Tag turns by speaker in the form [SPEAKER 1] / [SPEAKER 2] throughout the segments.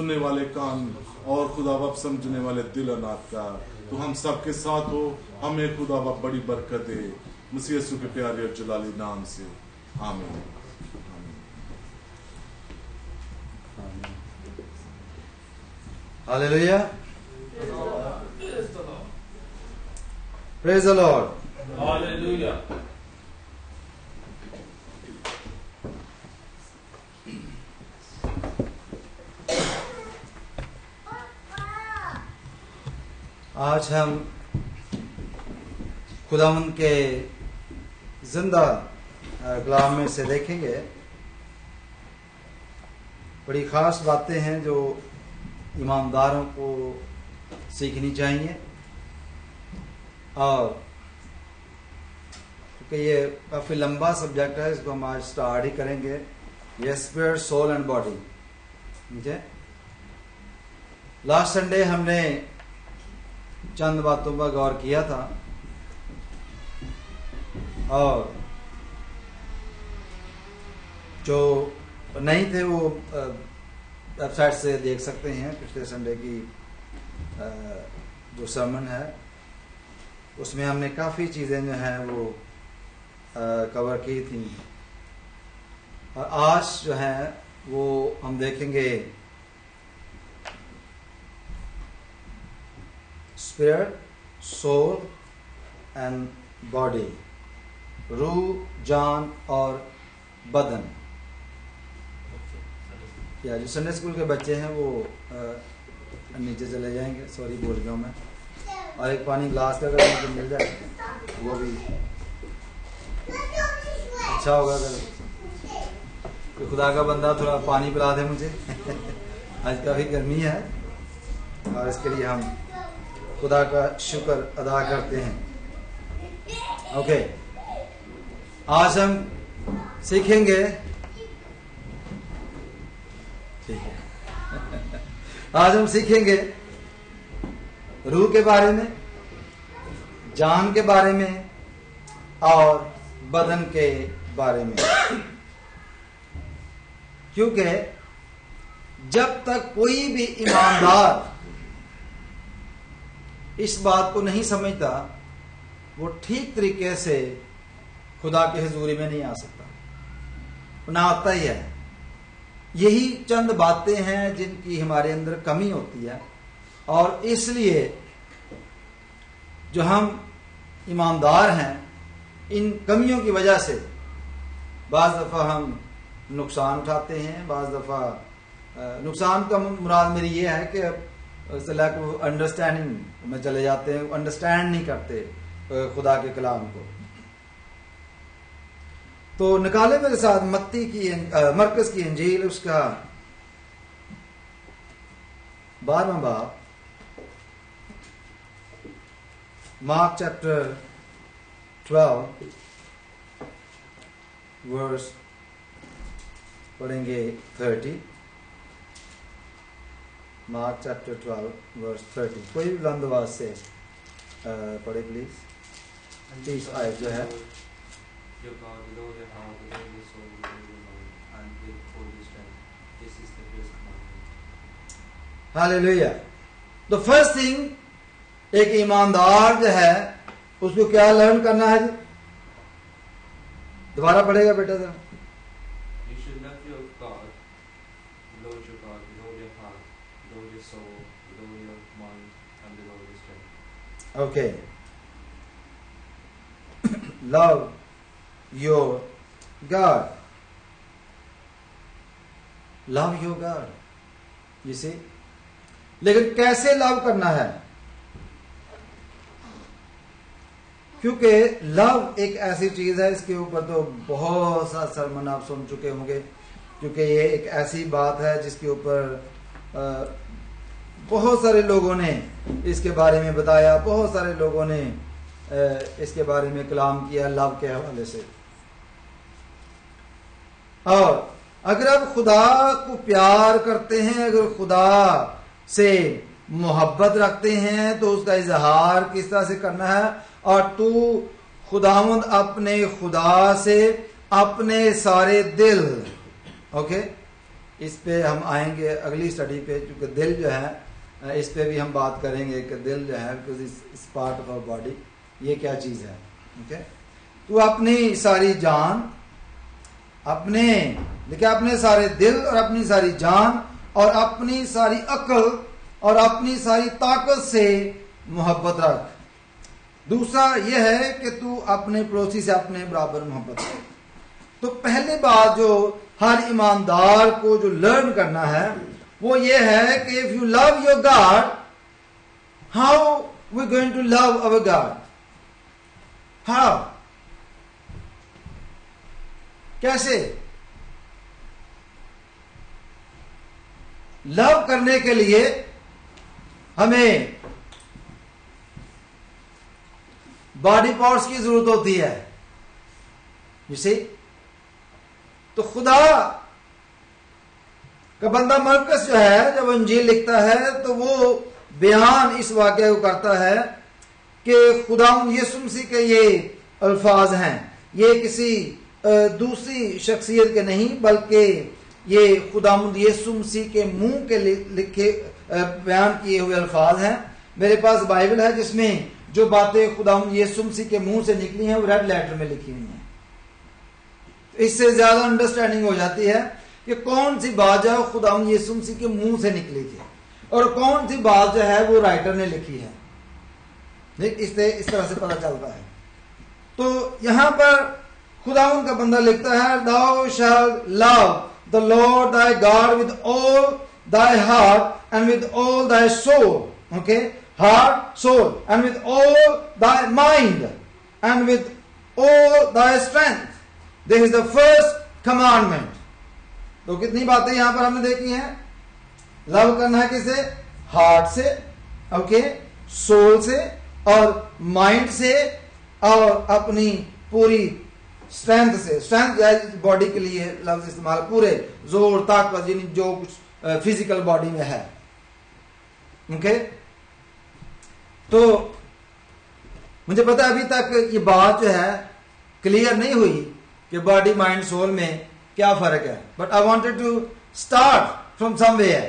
[SPEAKER 1] सुनने वाले कान और खुदा बाप समझने वाले दिल अनाथ का तो हम सबके साथ हो, हमें खुदा बाप बड़ी बरकत दे, मसीह यीशु के प्यारे और जलाली नाम से, आमीन।
[SPEAKER 2] Hallelujah. Praise the Lord.
[SPEAKER 3] Hallelujah.
[SPEAKER 2] आज हम खुदावंद के जिंदा कलाम में से देखेंगे बड़ी खास बातें हैं जो ईमानदारों को सीखनी चाहिए। और क्योंकि ये काफी लंबा सब्जेक्ट है, इसको हम आज स्टार्ट ही करेंगे। ये स्पिरिट, सोल एंड बॉडी। ठीक है, लास्ट संडे हमने चंद बातों पर गौर किया था और जो नहीं थे वो वेबसाइट से देख सकते हैं। पिछले संडे की जो सर्मन है उसमें हमने काफ़ी चीज़ें जो हैं वो कवर की थी। और आज जो है वो हम देखेंगे स्पिरिट, सोल एंड बॉडी, रूह, जान और बदन। या जो संडे स्कूल के बच्चे हैं वो नीचे चले जाएंगे। सॉरी बोल गया मैं। और एक पानी ग्लास का अगर मुझे मिल जाए वो भी अच्छा होगा। अगर तो खुदा का बंदा थोड़ा पानी पिला दे मुझे आज काफ़ी गर्मी है और इसके लिए हम खुदा का शुक्र अदा करते हैं। ओके, आज हम सीखेंगे, ठीक है आज हम सीखेंगे रूह के बारे में, जान के बारे में और बदन के बारे में। क्योंकि जब तक कोई भी ईमानदार इस बात को नहीं समझता वो ठीक तरीके से खुदा की हुजूरी में नहीं आ सकता, ना आता ही है। यही चंद बातें हैं जिनकी हमारे अंदर कमी होती है और इसलिए जो हम ईमानदार हैं इन कमियों की वजह से बाज़ दफ़ा हम नुकसान उठाते हैं। बाज़ दफ़ा नुकसान का मुराद मेरी ये है कि लाइक अंडरस्टैंडिंग में चले जाते हैं, अंडरस्टैंड नहीं करते खुदा के कलाम को। तो निकाले मेरे साथ मत्ती की मरकस की इंजील, उसका 12वां बाब, मार्क चैप्टर 12 वर्स पढ़ेंगे 30। Mark chapter 12 verse 30। कोई भी बुलंद आवाज से पढ़े प्लीज। 30 आयत जो है हालेलुया। तो फर्स्ट थिंग एक ईमानदार जो है उसको क्या लर्न करना है? दोबारा पढ़ेगा बेटा जरा। Okay. Love your God. Love your God. You see? लेकिन कैसे लव करना है? क्योंकि लव एक ऐसी चीज है, इसके ऊपर तो बहुत सा सरमन आप सुन चुके होंगे, क्योंकि ये एक ऐसी बात है जिसके ऊपर बहुत सारे लोगों ने इसके बारे में बताया, बहुत सारे लोगों ने इसके बारे में कलाम किया लव के हवाले से। और अगर आप खुदा को प्यार करते हैं, अगर खुदा से मोहब्बत रखते हैं, तो उसका इजहार किस तरह से करना है? और तू खुदावंद अपने खुदा से अपने सारे दिल, ओके, इस पे हम आएंगे अगली स्टडी पे, क्योंकि दिल जो है इस पे भी हम बात करेंगे कि दिल जो है बिकॉज इस पार्ट ऑफ आवर बॉडी, ये क्या चीज है। ओके, तो अपनी सारी जान, अपने देखिए अपने सारे दिल और अपनी सारी जान और अपनी सारी अक्ल और अपनी सारी ताकत से मोहब्बत रख। दूसरा यह है कि तू अपने पड़ोसी से अपने बराबर मोहब्बत रख। तो पहली बात जो हर ईमानदार को जो लर्न करना है वो ये है कि if you love your God, how we going to love our God? How, कैसे? लव करने के लिए हमें बॉडी पार्ट्स की जरूरत होती है, you see? तो खुदा का बंदा मरकस जो है जब इंजील लिखता है तो वो बयान इस वाक़े को करता है कि खुदा यीशु मसीह के ये अल्फाज हैं, ये किसी दूसरी शख्सियत के नहीं बल्कि ये खुदावंद यीशु मसीह के मुंह के लिखे बयान किए हुए अल्फाज हैं। मेरे पास बाइबल है जिसमें जो बातें खुदावंद यीशु मसीह के मुंह से निकली हैं वो रेड लेटर में लिखी हुई हैं। इससे ज्यादा अंडरस्टैंडिंग हो जाती है कि कौन सी बात जो है खुदावंद यीशु मसीह के मुंह से निकली थी और कौन सी बात जो है वो राइटर ने लिखी है। देख, इस तरह से पता चलता है। तो यहां पर खुदावंद का बंदा लिखता है, thou shalt love the Lord thy God with all thy heart and with all thy soul. Okay, heart, soul, and with all thy mind and with all thy strength. This is the first commandment. तो कितनी बातें यहां पर हमने देखी हैं? Love करना है किसे? हार्ट से, ओके, सोल से और माइंड से और अपनी पूरी स्ट्रेंथ से। स्ट्रेंथ बॉडी के लिए लफ्ज इस्तेमाल, पूरे जोर ताकत यानी जो कुछ फिजिकल बॉडी में है। ओके, तो मुझे पता है अभी तक ये बात जो है क्लियर नहीं हुई कि बॉडी माइंड सोल में क्या फर्क है, but I wanted to start from somewhere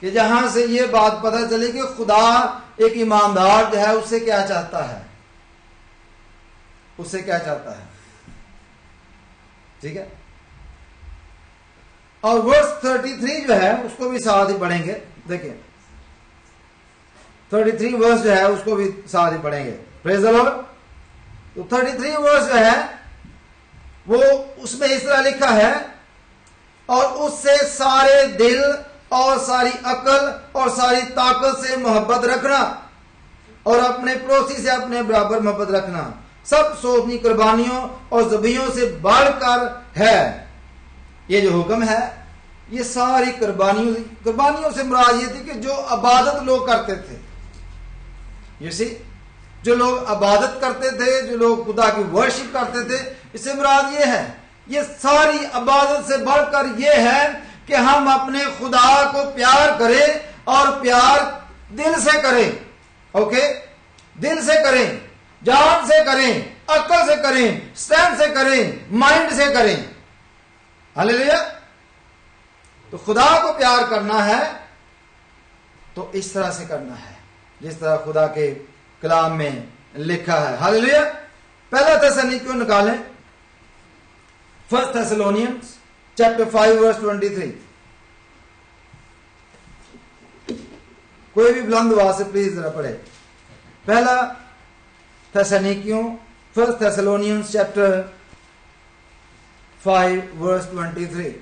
[SPEAKER 2] कि जहां से ये बात पता चले कि खुदा एक ईमानदार जो है उससे क्या चाहता है, उससे क्या चाहता है। ठीक है, और वर्स 33 जो है उसको भी साथ ही पढ़ेंगे। देखिए 33 वर्स जो है उसको भी साथ ही पढ़ेंगे। Praise the Lord. तो 33 वर्स जो है वो उसमें इस तरह लिखा है, और उससे सारे दिल और सारी अकल और सारी ताकत से मोहब्बत रखना और अपने पड़ोसी से अपने बराबर मोहब्बत रखना सब सोचनी कुर्बानियों और ज़बीहों से बढ़कर है। ये जो हुक्म है ये सारी कुर्बानियों से मुराद ये थी कि जो इबादत लोग करते थे, you see, जो लोग इबादत करते थे, जो लोग खुदा की वर्शिप करते थे, इससे मुराद ये है, ये सारी इबादत से बढ़कर ये है कि हम अपने खुदा को प्यार करें और प्यार दिल से करें। ओके, दिल से करें, जान से करें, अक्ल से करें, स्ट्रेंथ से करें, माइंड से करें। हालेलुया। तो खुदा को प्यार करना है तो इस तरह से करना है जिस तरह खुदा के कलाम में लिखा है। हालेलुया। पहला थिस्सलुनीकियों निकालें, 1 Thessalonians chapter 5 verse 23। कोई भी बुलंद आवाज से प्लीज जरा पढ़े। पहला थिस्सलुनीकियों 1 Thessalonians chapter 5 verse 23।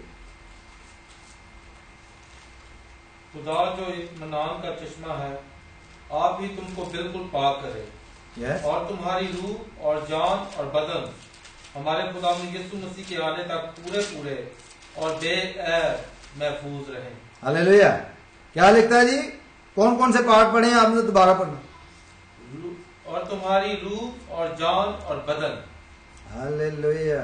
[SPEAKER 3] खुदा जो इत्मीनान का चश्मा है आप ही तुमको बिल्कुल पाक करे,
[SPEAKER 2] yes।
[SPEAKER 3] और तुम्हारी रूह और जान और बदन हमारे खुदा यीशु मसीह के आने तक पूरे पूरे और बेऐब महफूज रहे।
[SPEAKER 2] हालेलुया। क्या लिखता है जी? कौन कौन से पार्ट पढ़े हैं आपने? दोबारा पढ़ना।
[SPEAKER 3] और तुम्हारी रूह और जान और बदन।
[SPEAKER 2] हालेलुया।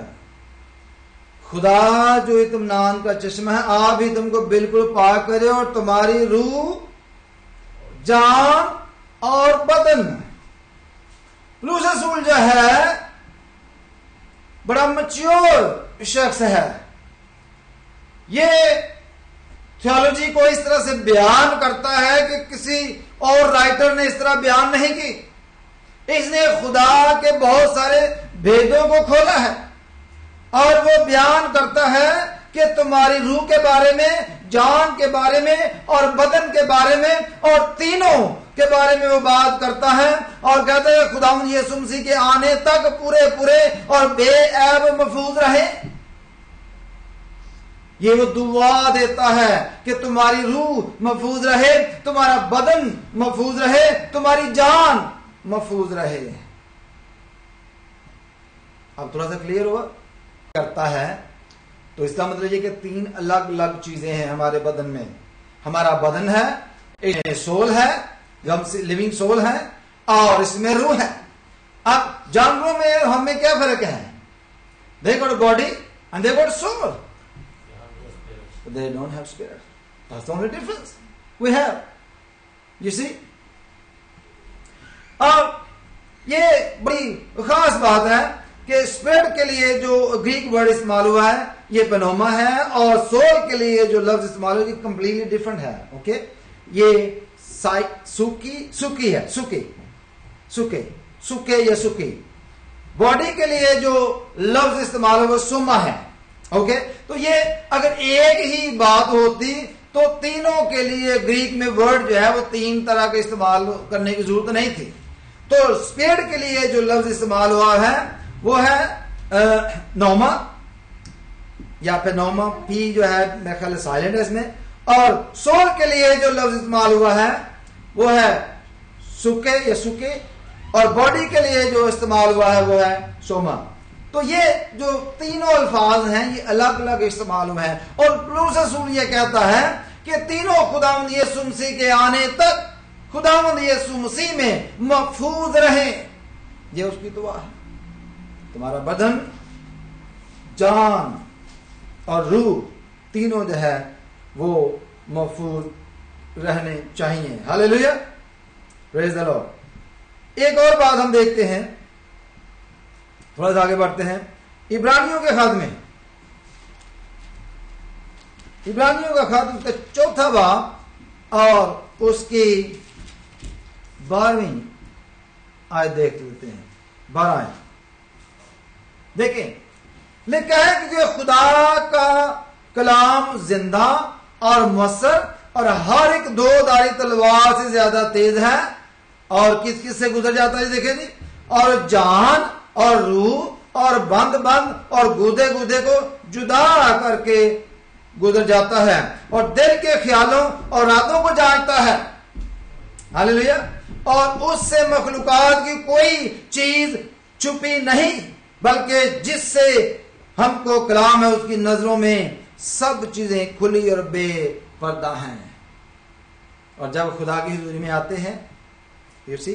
[SPEAKER 2] खुदा जो इत्मीनान का चश्मा है आप ही तुमको बिल्कुल पाक करे और तुम्हारी रूह, जान और बदन। पौलुस रसूल जो है बड़ा मैच्योर शख्स है। ये थियोलॉजी को इस तरह से बयान करता है कि किसी और राइटर ने इस तरह बयान नहीं की। इसने खुदा के बहुत सारे भेदों को खोला है और वो बयान करता है कि तुम्हारी रूह के बारे में, जान के बारे में और बदन के बारे में और तीनों के बारे में वो बात करता है और कहते हैं खुदावंद यीशु मसीह के आने तक पूरे पूरे और बेऐब महफूज रहे। ये वो दुआ देता है कि तुम्हारी रूह महफूज रहे, तुम्हारा बदन महफूज रहे, तुम्हारी जान महफूज रहे। अब थोड़ा सा क्लियर हुआ करता है। तो इसका मतलब ये कि तीन अलग अलग चीजें हैं हमारे बदन में। हमारा बदन है, एक सोल है, लिविंग सोल है, और इसमें रूह है। अब जानवरों में हमें क्या फर्क है? they got a body and they got a soul, but they don't have spirit. That's the only difference we have, you see. और ये बड़ी खास बात है कि स्पिरिट के लिए जो ग्रीक वर्ड इस्तेमाल हुआ है ये पेनोमा है, और सोल के लिए जो लफ्ज इस्तेमाल हुआ है कंप्लीटली डिफरेंट है। ओके, ये सुकी है, सुके या सुकी। बॉडी के लिए जो लफ्ज इस्तेमाल हुआ सुमा है। ओके, तो ये अगर एक ही बात होती तो तीनों के लिए ग्रीक में वर्ड जो है वो तीन तरह के इस्तेमाल करने की जरूरत नहीं थी। तो स्पिरिट के लिए जो लफ्ज इस्तेमाल हुआ है वो है नोमा या पेनोमा, पी जो है मेरे ख्याल साइलेंट है इसमें। और सोल के लिए जो लफ्ज इस्तेमाल हुआ है वो है सुके या सुके, और बॉडी के लिए जो इस्तेमाल हुआ है वो है सोमा। तो ये जो तीनों अल्फाज हैं ये अलग अलग इस्तेमाल हुए हैं। और पौलुस रसूल ये कहता है कि तीनों खुदावंद यीशु मसीह के आने तक खुदावंद यीशु मसीह में महफूज रहे। ये उसकी दुआ है। तुम्हारा बदन, जान और रूह तीनों जो है वो महफूज रहने चाहिए। Hallelujah, praise the Lord. एक और बात हम देखते हैं, थोड़ा सा आगे बढ़ते हैं। इब्रानियों के खत में, इब्रानियों का खत का 4 बाब और उसकी 12वीं आयत देख लेते हैं। 12 आयत देखें, लिखा है कि खुदा का कलाम जिंदा और मुअस्सर और हर एक दो धारी तलवार से ज्यादा तेज है और किस किस से गुजर जाता है देखें जी, और जान और रूह और बंद बंद और गुदे गुदे को जुदा करके गुजर जाता है और दिल के ख्यालों और रातों को जानता है। हालेलुया। और उससे मखलूकात की कोई चीज छुपी नहीं, बल्कि जिससे हमको कलाम है उसकी नजरों में सब चीजें खुली और बेपर्दा हैं। और जब खुदा की हुजूरी में आते हैं यू सी,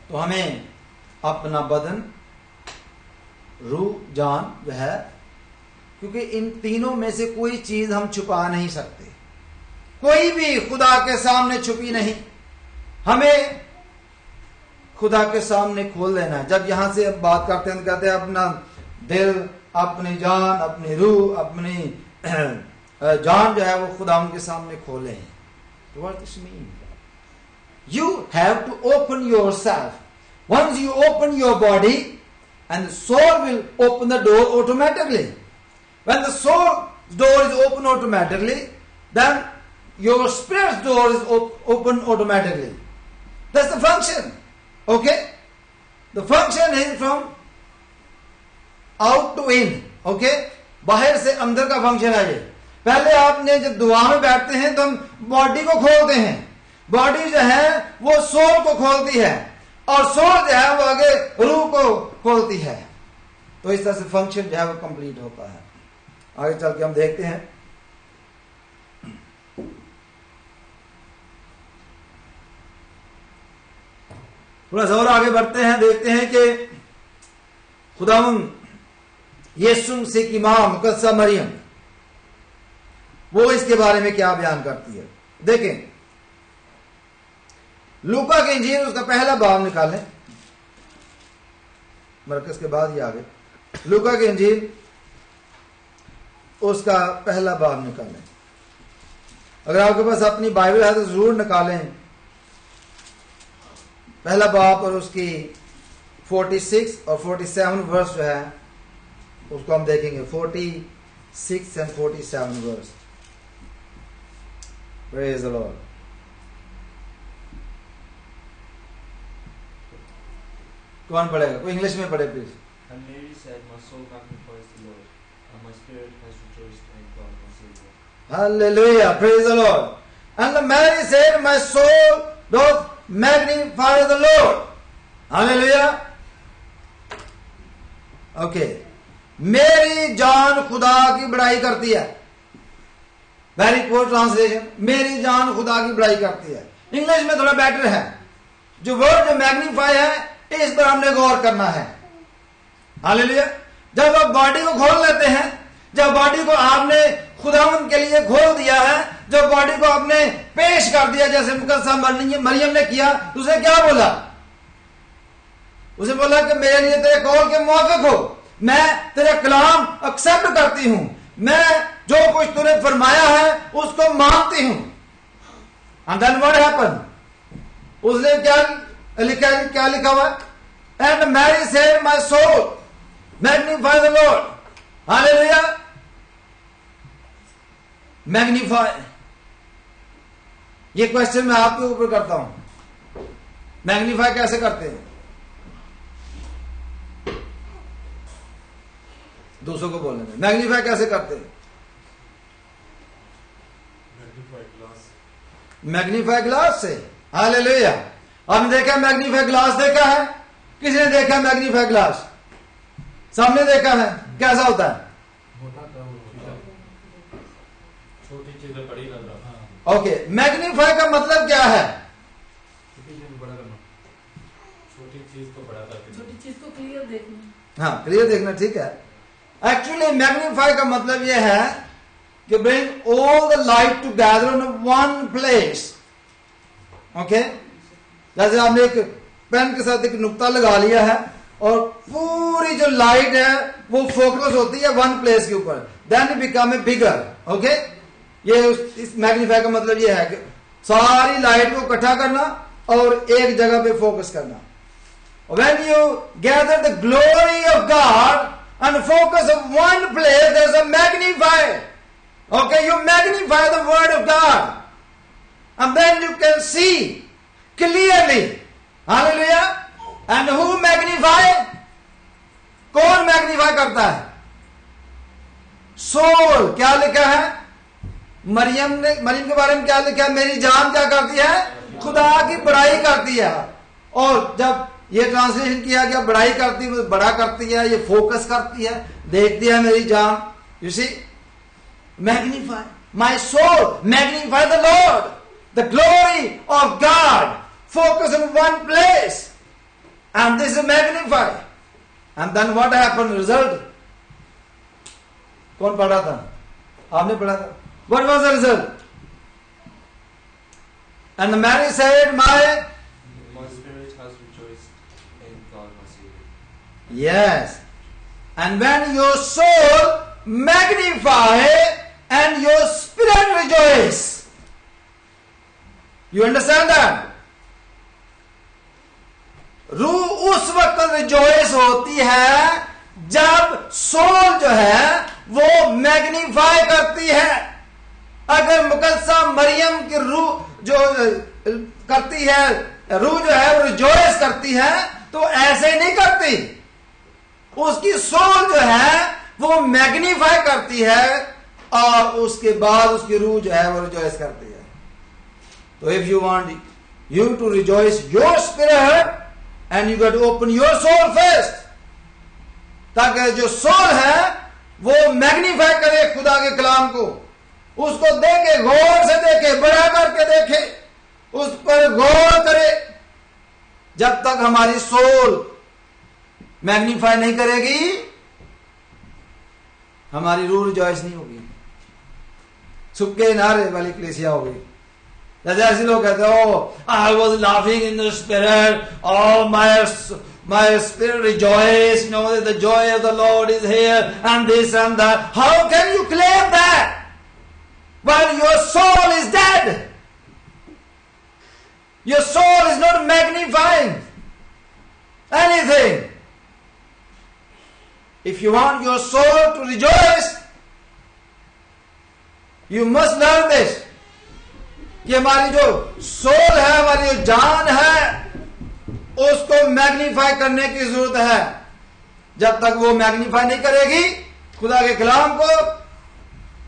[SPEAKER 2] तो हमें अपना बदन, रूह, जान जो है, क्योंकि इन तीनों में से कोई चीज हम छुपा नहीं सकते, कोई भी खुदा के सामने छुपी नहीं। हमें खुदा के सामने खोल देना है। जब यहां से बात करते हैं तो कहते हैं अपना दिल, अपनी जान, अपनी रूह, अपनी जान जो है वो खुदा उनके सामने खोले हैं। तो what this mean? You have to open yourself. Once you open your body, and the soul will open the door automatically. When the soul door is open automatically, then your spirit's door is open automatically. That's the function. Okay? The function is from out to in. Okay? बाहर से अंदर का function है ये। पहले आपने जब दुआ में बैठते हैं तो हम बॉडी को खोलते हैं। बॉडी जो है वो सोल को खोलती है और सोल जो है वो आगे रूह को खोलती है। तो इस तरह से फंक्शन जो है वो कंप्लीट होता है। आगे चल के हम देखते हैं। थोड़ा सा और आगे बढ़ते हैं, देखते हैं कि खुदावंद यीशु मसीह की मां मुकद्दसा मरियम वो इसके बारे में क्या बयान करती है। देखें, लूका की इंजील उसका पहला बाब निकालें, मरकज के बाद ही आगे। लूका की इंजील उसका पहला बाब निकालें। अगर आपके पास अपनी बाइबल है तो जरूर निकालें। पहला बाब और उसकी 46 और 47 वर्स जो है उसको हम देखेंगे। 46 and 47 verse. Praise the Lord. कौन पढ़ेगा? कोई इंग्लिश में पढ़े please.
[SPEAKER 4] And Mary said, My soul magnifies the Lord, and my spirit has rejoiced in God my Savior.
[SPEAKER 2] Hallelujah, praise the Lord. And Mary said, My soul doth magnify the Lord. Hallelujah. Okay. मेरी जान खुदा की बड़ाई करती है। Very पोर translation. मेरी जान खुदा की बड़ाई करती है। इंग्लिश में थोड़ा बेटर है। जो वर्ड जो मैग्नीफाई है इस पर हमने गौर करना है। हालेलुया। जब आप बॉडी को खोल लेते हैं, जब बॉडी को आपने खुदावंद के लिए खोल दिया है, जब बॉडी को आपने पेश कर दिया जैसे मुकद्दसा मरियम ने किया, तो उसे क्या बोला? उसे बोला कि मेरे लिए तेरे कौल के मुआफिक हो, मैं तेरा कलाम एक्सेप्ट करती हूं, मैं जो कुछ तूने फरमाया है उसको मानती हूं। And then what happen? उसने क्या लिखा हुआ? And Mary said my soul magnify the Lord. Hallelujah. Magnify, ये क्वेश्चन मैं आपके ऊपर करता हूं। मैग्नीफाई कैसे करते हैं? दूसरों को बोलने में मैग्नीफाई कैसे करते हैं? मैग्नीफाई ग्लास से। हालेलुया। आपने देखा मैग्नीफाई ग्लास देखा है? किसने देखा मैग्नीफाई ग्लास? सामने देखा है? कैसा होता है?
[SPEAKER 4] छोटी चीजें बड़ी करना।
[SPEAKER 2] ओके, मैग्नीफाई का मतलब क्या है?
[SPEAKER 4] छोटी चीज बड़ा करना। छोटी चीज को बड़ा करके,
[SPEAKER 5] छोटी चीज को क्लियर देखना।
[SPEAKER 2] हाँ, क्लियर देखना, ठीक है। एक्चुअली मैग्नीफाई का मतलब यह है कि bring all the light together in one place. Okay, जैसे आपने एक पेन के साथ एक नुक्ता लगा लिया है और पूरी जो लाइट है वो फोकस होती है वन प्लेस के ऊपर, then it become a bigger. Okay, ये इस मैग्नीफाई का मतलब ये है कि सारी लाइट को इकट्ठा करना और एक जगह पे फोकस करना। When you gather the glory of God and focus on one place, there's a magnify. Okay, you magnify the word of God, and then you can see clearly. Hallelujah. And who magnify? कौन magnify करता है? Soul. क्या लिखा है? मरियम के बारे में क्या लिखा है? मेरी जान क्या करती है? खुदा की बड़ाई करती है। और जब ये ट्रांसलेशन किया गया बड़ाई करती है, बड़ा करती है, ये फोकस करती है, देखती है मेरी जान। You see, magnify my soul magnify the Lord, the glory of God, focus on one place, and this is magnify. And then what happened? Result. कौन पढ़ा था? आपने पढ़ा था। What was the result? And Mary said my Yes. And when your soul magnify and your spirit rejoice. You understand that? रूह उस वक्त rejoice होती है जब सोल जो है वो मैग्नीफाई करती है। अगर मुकद्दसा मरियम की रूह जो करती है, रूह जो है वो रिजॉइस करती है, तो ऐसे नहीं करती। उसकी सोल जो है वो मैग्नीफाई करती है और उसके बाद उसकी रूह जो है वो रिजॉइस करती है। तो if you want you to rejoice your spirit and you got to open your soul first, ताकि जो सोल है वो मैग्नीफाई करे खुदा के कलाम को, उसको देखे, गौर से देखे, बड़ा करके देखे, उस पर गौर करे। जब तक हमारी सोल मैग्नीफाई नहीं करेगी, हमारी रूह रिजॉइस नहीं होगी, सुक्के नारे वाली कलीसिया होगी। जैसे ऐसे लोग कहते हो, I was laughing in the spirit, oh my spirit rejoice, know that the joy of the Lord is here, and this and that. How can you claim that? while your soul is dead. Your soul is not magnifying anything. If you want your soul to rejoice, you must learn this. कि हमारी जो soul है, हमारी जो जान है, उसको magnify करने की जरूरत है. जब तक वो मैग्नीफाई नहीं करेगी खुदा के कलाम को.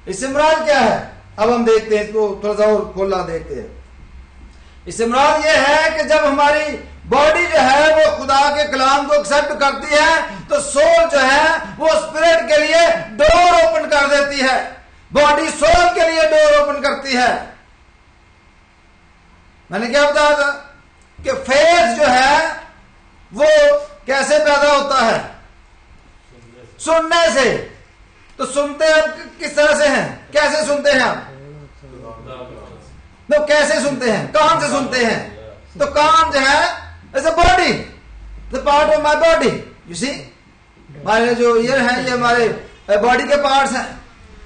[SPEAKER 2] इससे मुराद क्या है? अब हम देखते हैं इसको थोड़ा सा और खोला देखते हैं. इससे मुराद ये है कि जब हमारी बॉडी जो है वो खुदा के कलाम को एक्सेप्ट करती है तो सोल जो है वो स्पिरिट के लिए डोर ओपन कर देती है. बॉडी सोल के लिए डोर ओपन करती है. मैंने क्या बताया था कि फेथ जो है वो कैसे पैदा होता है? सुनने से. तो सुनते हम किस तरह से हैं? कैसे सुनते हैं हम? तो कैसे सुनते हैं? कान से सुनते हैं. तो कान जो है is a body, the part of my body. You see, हमारे जो ईयर है ये हमारे बॉडी के पार्ट्स हैं.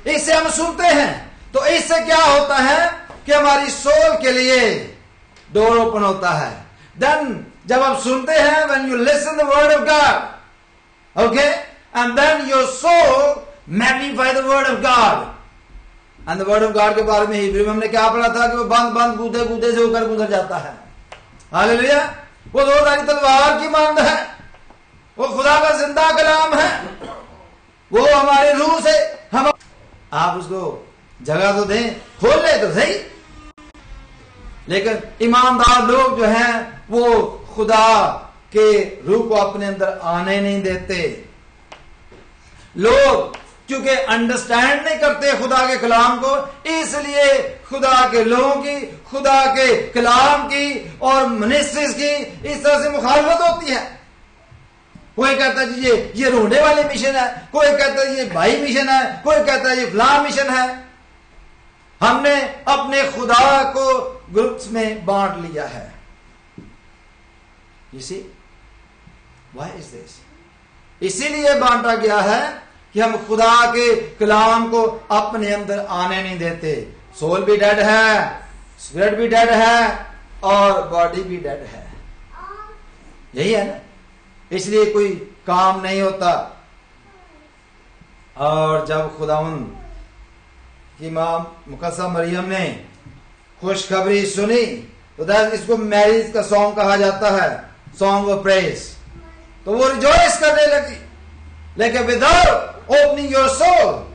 [SPEAKER 2] इससे हम सुनते हैं. तो इससे क्या होता है कि हमारी सोल के लिए डोर ओपन होता है. देन जब आप सुनते हैं, when you listen the word of God, okay, and then your soul magnify the word of God. And the word of God के बारे में हिब्रू में हमने क्या पढ़ा था कि वो बंद बंद गूदे गूदे से होकर गुजर जाता है. हालेलुया. वो दो धारी तलवार की मांद है. वो खुदा का जिंदा कलाम है. वो हमारे रूह से हम, आप उसको जगह तो दें, खोल ले तो सही. लेकिन ईमानदार लोग जो हैं वो खुदा के रूह को अपने अंदर आने नहीं देते. लोग क्योंकि अंडरस्टैंड नहीं करते खुदा के कलाम को, इसलिए खुदा के लोगों की, खुदा के कलाम की और मिनिस्ट्रीज की इस तरह से मुखालफत होती है. कोई कहता है जी ये रोने वाले मिशन है, कोई कहता है ये भाई मिशन है, कोई कहता है ये फलां मिशन है. हमने अपने खुदा को ग्रुप्स में बांट लिया है. You see? Why is this? इसीलिए बांटा गया है कि हम खुदा के कलाम को अपने अंदर आने नहीं देते. सोल भी डेड है, स्पिरिट भी डेड है और बॉडी भी डेड है. यही है ना. इसलिए कोई काम नहीं होता. और जब खुदावन की मां मुकद्दसा मरियम ने खुशखबरी सुनी तो इसको मैरिज का सॉन्ग कहा जाता है, सॉन्ग ऑफ प्रेज. तो वो रिजॉइस करने लगी. लेकिन without opening your soul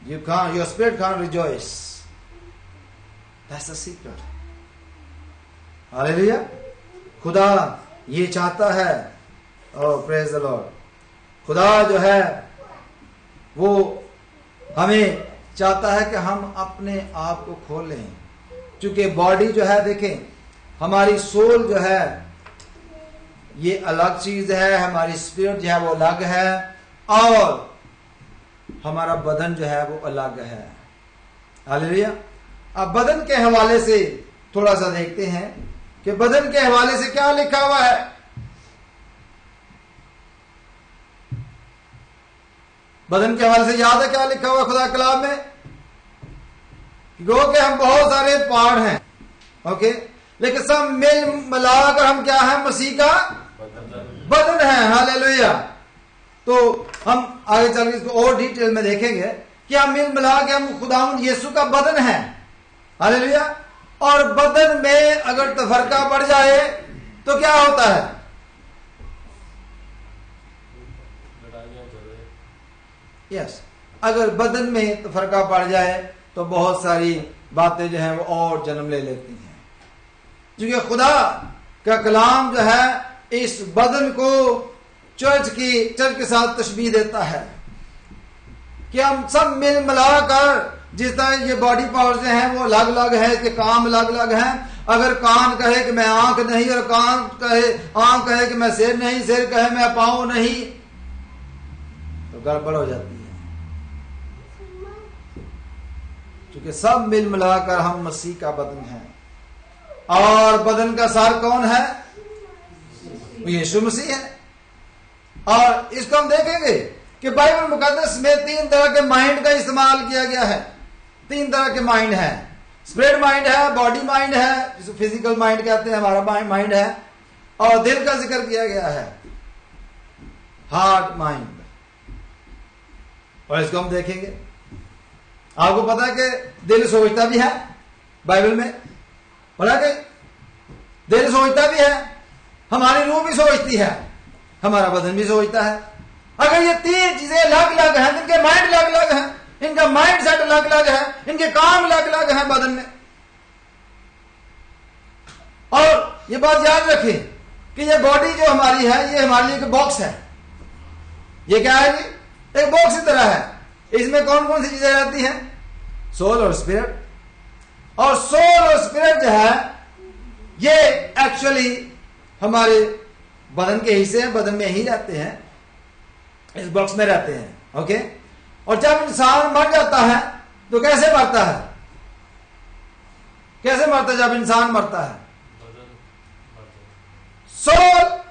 [SPEAKER 2] you can't, your spirit can't rejoice. That's the secret. Hallelujah. खुदा ये चाहता है. oh praise the Lord. खुदा जो है वो हमें चाहता है कि हम अपने आप को खोलें. क्योंकि बॉडी जो है, देखें, हमारी सोल जो है ये अलग चीज है, हमारी स्पिरिट जो है वो अलग है, और हमारा बदन जो है वो अलग है. हालेलुया. अब बदन के हवाले से थोड़ा सा देखते हैं कि बदन के हवाले से क्या लिखा हुआ है. बदन के हवाले से याद है क्या लिखा हुआ खुदा कलाम में? गो के हम बहुत सारे पार्ट हैं, ओके, लेकिन सब मिल मिलाकर हम क्या है? मसीह का बदन है. हालेलुया. तो हम आगे चल के इसको और डिटेल में देखेंगे कि हम मिल मिला के हम खुदावंद यीशु का बदन है. हालेलुया. और बदन में अगर तफरका बढ़ जाए तो क्या होता है? यस. अगर बदन में तफरका पड़ जाए तो बहुत सारी बातें जो हैं वो और जन्म ले लेती हैं. क्योंकि खुदा का कलाम जो है इस बदन को चर्च के साथ तशबीह देता है कि हम सब मिल मिलाकर, जिस तरह ये बॉडी पार्ट्स जो हैं वो अलग अलग है, इसके काम अलग अलग हैं. अगर कान कहे कि मैं आंख नहीं, और आंख कहे कि मैं सिर नहीं, सिर कहे मैं पांव नहीं, तो गड़बड़ हो जाती है. क्योंकि सब मिल मिलाकर हम मसीह का बदन है. और बदन का सार कौन है? यीशु मसीह है. और इसको हम देखेंगे कि बाइबल मुकद्दस में 3 तरह के माइंड का इस्तेमाल किया गया है। 3 तरह के माइंड है, स्पिरिट माइंड है, बॉडी माइंड है, जिसे फिजिकल माइंड कहते हैं, हमारा माइंड है, और दिल का जिक्र किया गया है, हार्ट माइंड। और इसको हम देखेंगे। आपको पता है कि दिल सोचता भी है, बाइबल में पढ़ा कि दिल सोचता भी है, हमारी रूह भी सोचती है, हमारा बदन भी सोचता है। अगर ये 3 चीजें अलग अलग हैं, इनके माइंड अलग अलग हैं, इनका माइंड सेट अलग अलग है, इनके काम अलग अलग हैं बदन में। और ये बात याद रखें कि ये बॉडी जो हमारी है, ये हमारे लिए एक बॉक्स है। ये क्या है जी? एक बॉक्स की तरह है। इसमें कौन कौन सी चीजें रहती हैं? सोल और स्पिरिट। और सोल और स्पिरिट जो है ये एक्चुअली हमारे बदन के हिस्से हैं, बदन में ही रहते हैं, इस बॉक्स में रहते हैं। ओके। और जब इंसान मर जाता है तो कैसे मरता है? कैसे मरता है जब इंसान मरता है? सोल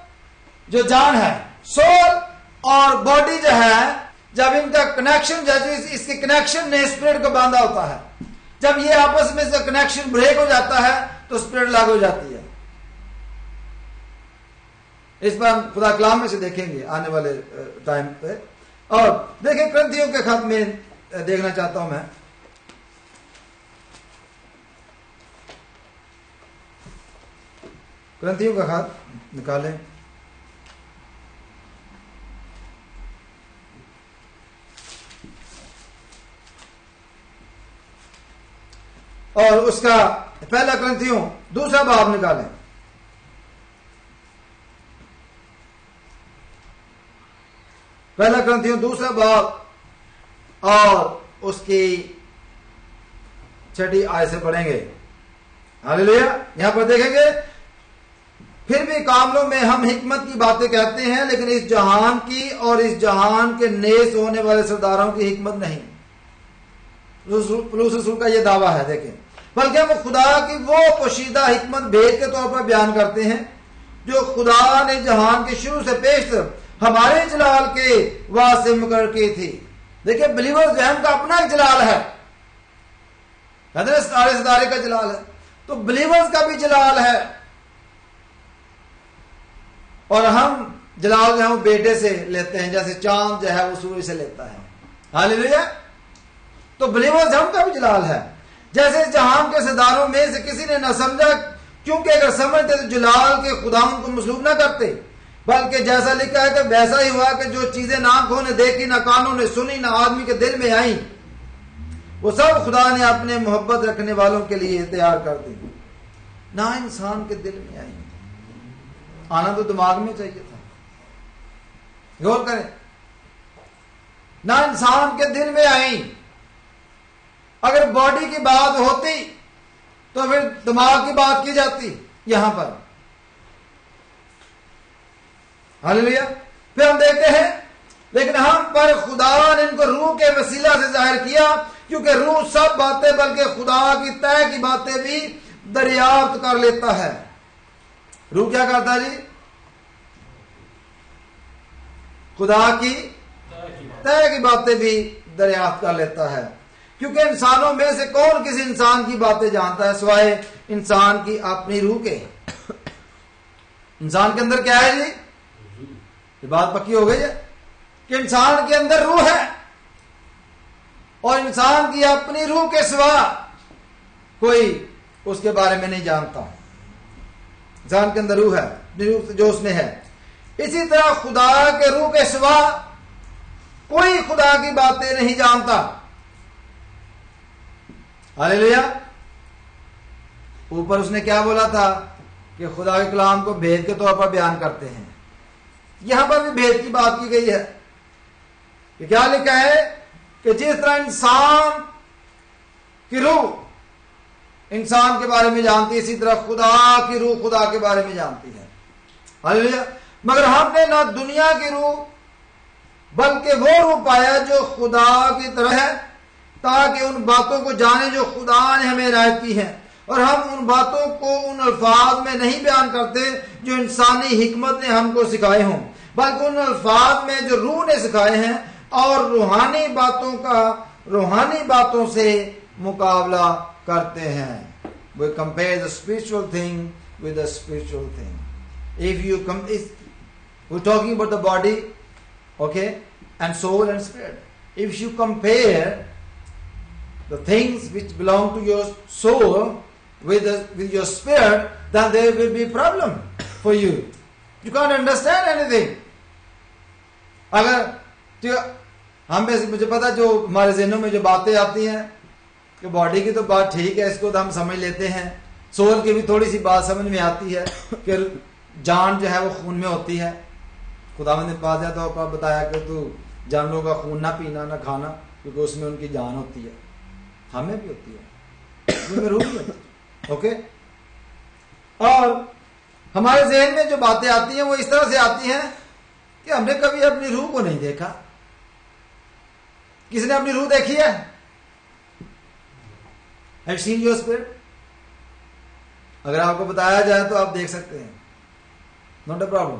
[SPEAKER 2] जो जान है, सोल और बॉडी जो है, जब इनका कनेक्शन, जब इसके कनेक्शन ने स्पिरिट को बांधा होता है, जब ये आपस में से कनेक्शन ब्रेक हो जाता है तो स्पिरिट लागू हो जाती है। इस पर हम खुदा कलाम में से देखेंगे आने वाले टाइम पे। और देखिए ग्रंथियों के खत में देखना चाहता हूं मैं, ग्रंथियों का खत निकालें। और उसका पहला ग्रंथियों 2 बाब निकालें। पहला ग्रंथियों 2 बाब और उसकी 6 आयत से पढ़ेंगे। हालेलुया। यहां पर देखेंगे, फिर भी कामलों में हम हिकमत की बातें कहते हैं, लेकिन इस जहान की और इस जहान के नेस होने वाले सरदारों की हिकमत नहीं। पौलुस रसूल का यह दावा है। देखें, बल्कि हम खुदा की वो पोशीदा हिकमत भेद के तौर पर बयान करते हैं जो खुदा ने जहान के शुरू से पेश हमारे जलाल के वास्ते मुकर्रर की थी। देखिए, बिलीवर्स जहन का अपना एक जलाल है, सारे सितारे का जलाल है, तो बिलीवर्स का भी जलाल है। और हम जलाल जो है बेटे से लेते हैं, जैसे चांद जो है वो सूरज से लेता है। हालेलुया। तो बिलीवर्स जहन का भी जलाल है। जैसे जहान के सरदारों में से किसी ने न समझा, क्योंकि अगर समझते तो जलाल के खुदा उनको मसलूब न करते, बल्कि जैसा लिखा है कि वैसा ही हुआ कि जो चीजें ना आंखों ने देखी, ना कानों ने सुनी, ना आदमी के दिल में आई, वो सब खुदा ने अपने मोहब्बत रखने वालों के लिए तैयार कर दी। ना इंसान के दिल में आई, आना तो दिमाग में चाहिए था। गौर करें, ना इंसान के दिल में आई। अगर बॉडी की बात होती तो फिर दिमाग की बात की जाती यहां पर। हालेलुया। फिर हम देखते हैं, लेकिन हम पर खुदा ने इनको रूह के वसीला से जाहिर किया, क्योंकि रूह सब बातें बल्कि खुदा की तय की बातें भी दरियाफ्त कर लेता है। रूह क्या करता है जी? खुदा की तय की बातें भी दरियाफ्त कर लेता है। क्योंकि इंसानों में से कौन किसी इंसान की बातें जानता है सिवाय इंसान की अपनी रूह के? इंसान के अंदर क्या है जी? ये बात पक्की हो गई है कि इंसान के अंदर रूह है, और इंसान की अपनी रूह के सिवा कोई उसके बारे में नहीं जानता। इंसान के अंदर रूह है जो उसमें है। इसी तरह खुदा के रूह के सिवा कोई खुदा की बातें नहीं जानता। हालेलुया। ऊपर उसने क्या बोला था कि खुदा के कलाम को भेद के तौर पर बयान करते हैं। यहां पर भी भेद की बात की गई है कि क्या लिखा है कि जिस तरह इंसान की रूह इंसान के बारे में जानती है, इसी तरह खुदा की रूह खुदा के बारे में जानती है। हालेलुया। मगर हमने ना दुनिया की रूह बल्कि वो रूह पाया जो खुदा की तरह है, ताकि उन बातों को जाने जो खुदा ने हमें इनायत की है। और हम उन बातों को उन अल्फाज में नहीं बयान करते जो इंसानी हिकमत ने हमको सिखाए हों, बल्कि उन अल्फाज में जो रूह ने सिखाए हैं, और रूहानी बातों से मुकाबला करते हैं. We compare the spiritual thing with the spiritual thing. We're talking about the body, okay, and soul and spirit. If you compare the things which belong to your soul with your spirit, then there will be a problem for you. You can't understand anything. अगर तो हम में से मुझे पता जो हमारे ज़हनों में जो बातें आती हैं कि बॉडी की तो बात ठीक है, इसको तो हम समझ लेते हैं. सोल की भी थोड़ी सी बात समझ में आती है कि जान जो है वो खून में होती है. खुदावंद ने बात तो आपको बताया कि तू जानवरों का खून ना पीना ना खाना, क्योंकि उसमें उनकी जान होती है. हमें भी होती है, उसमें रूह भी होती है. ओके. और हमारे ज़हन में जो बातें आती हैं वो इस तरह से आती हैं कि हमने कभी अपनी रूह को नहीं देखा. किसने अपनी रूह देखी है? Have seen your spirit? अगर आपको बताया जाए तो आप देख सकते हैं, नॉट अ प्रॉब्लम.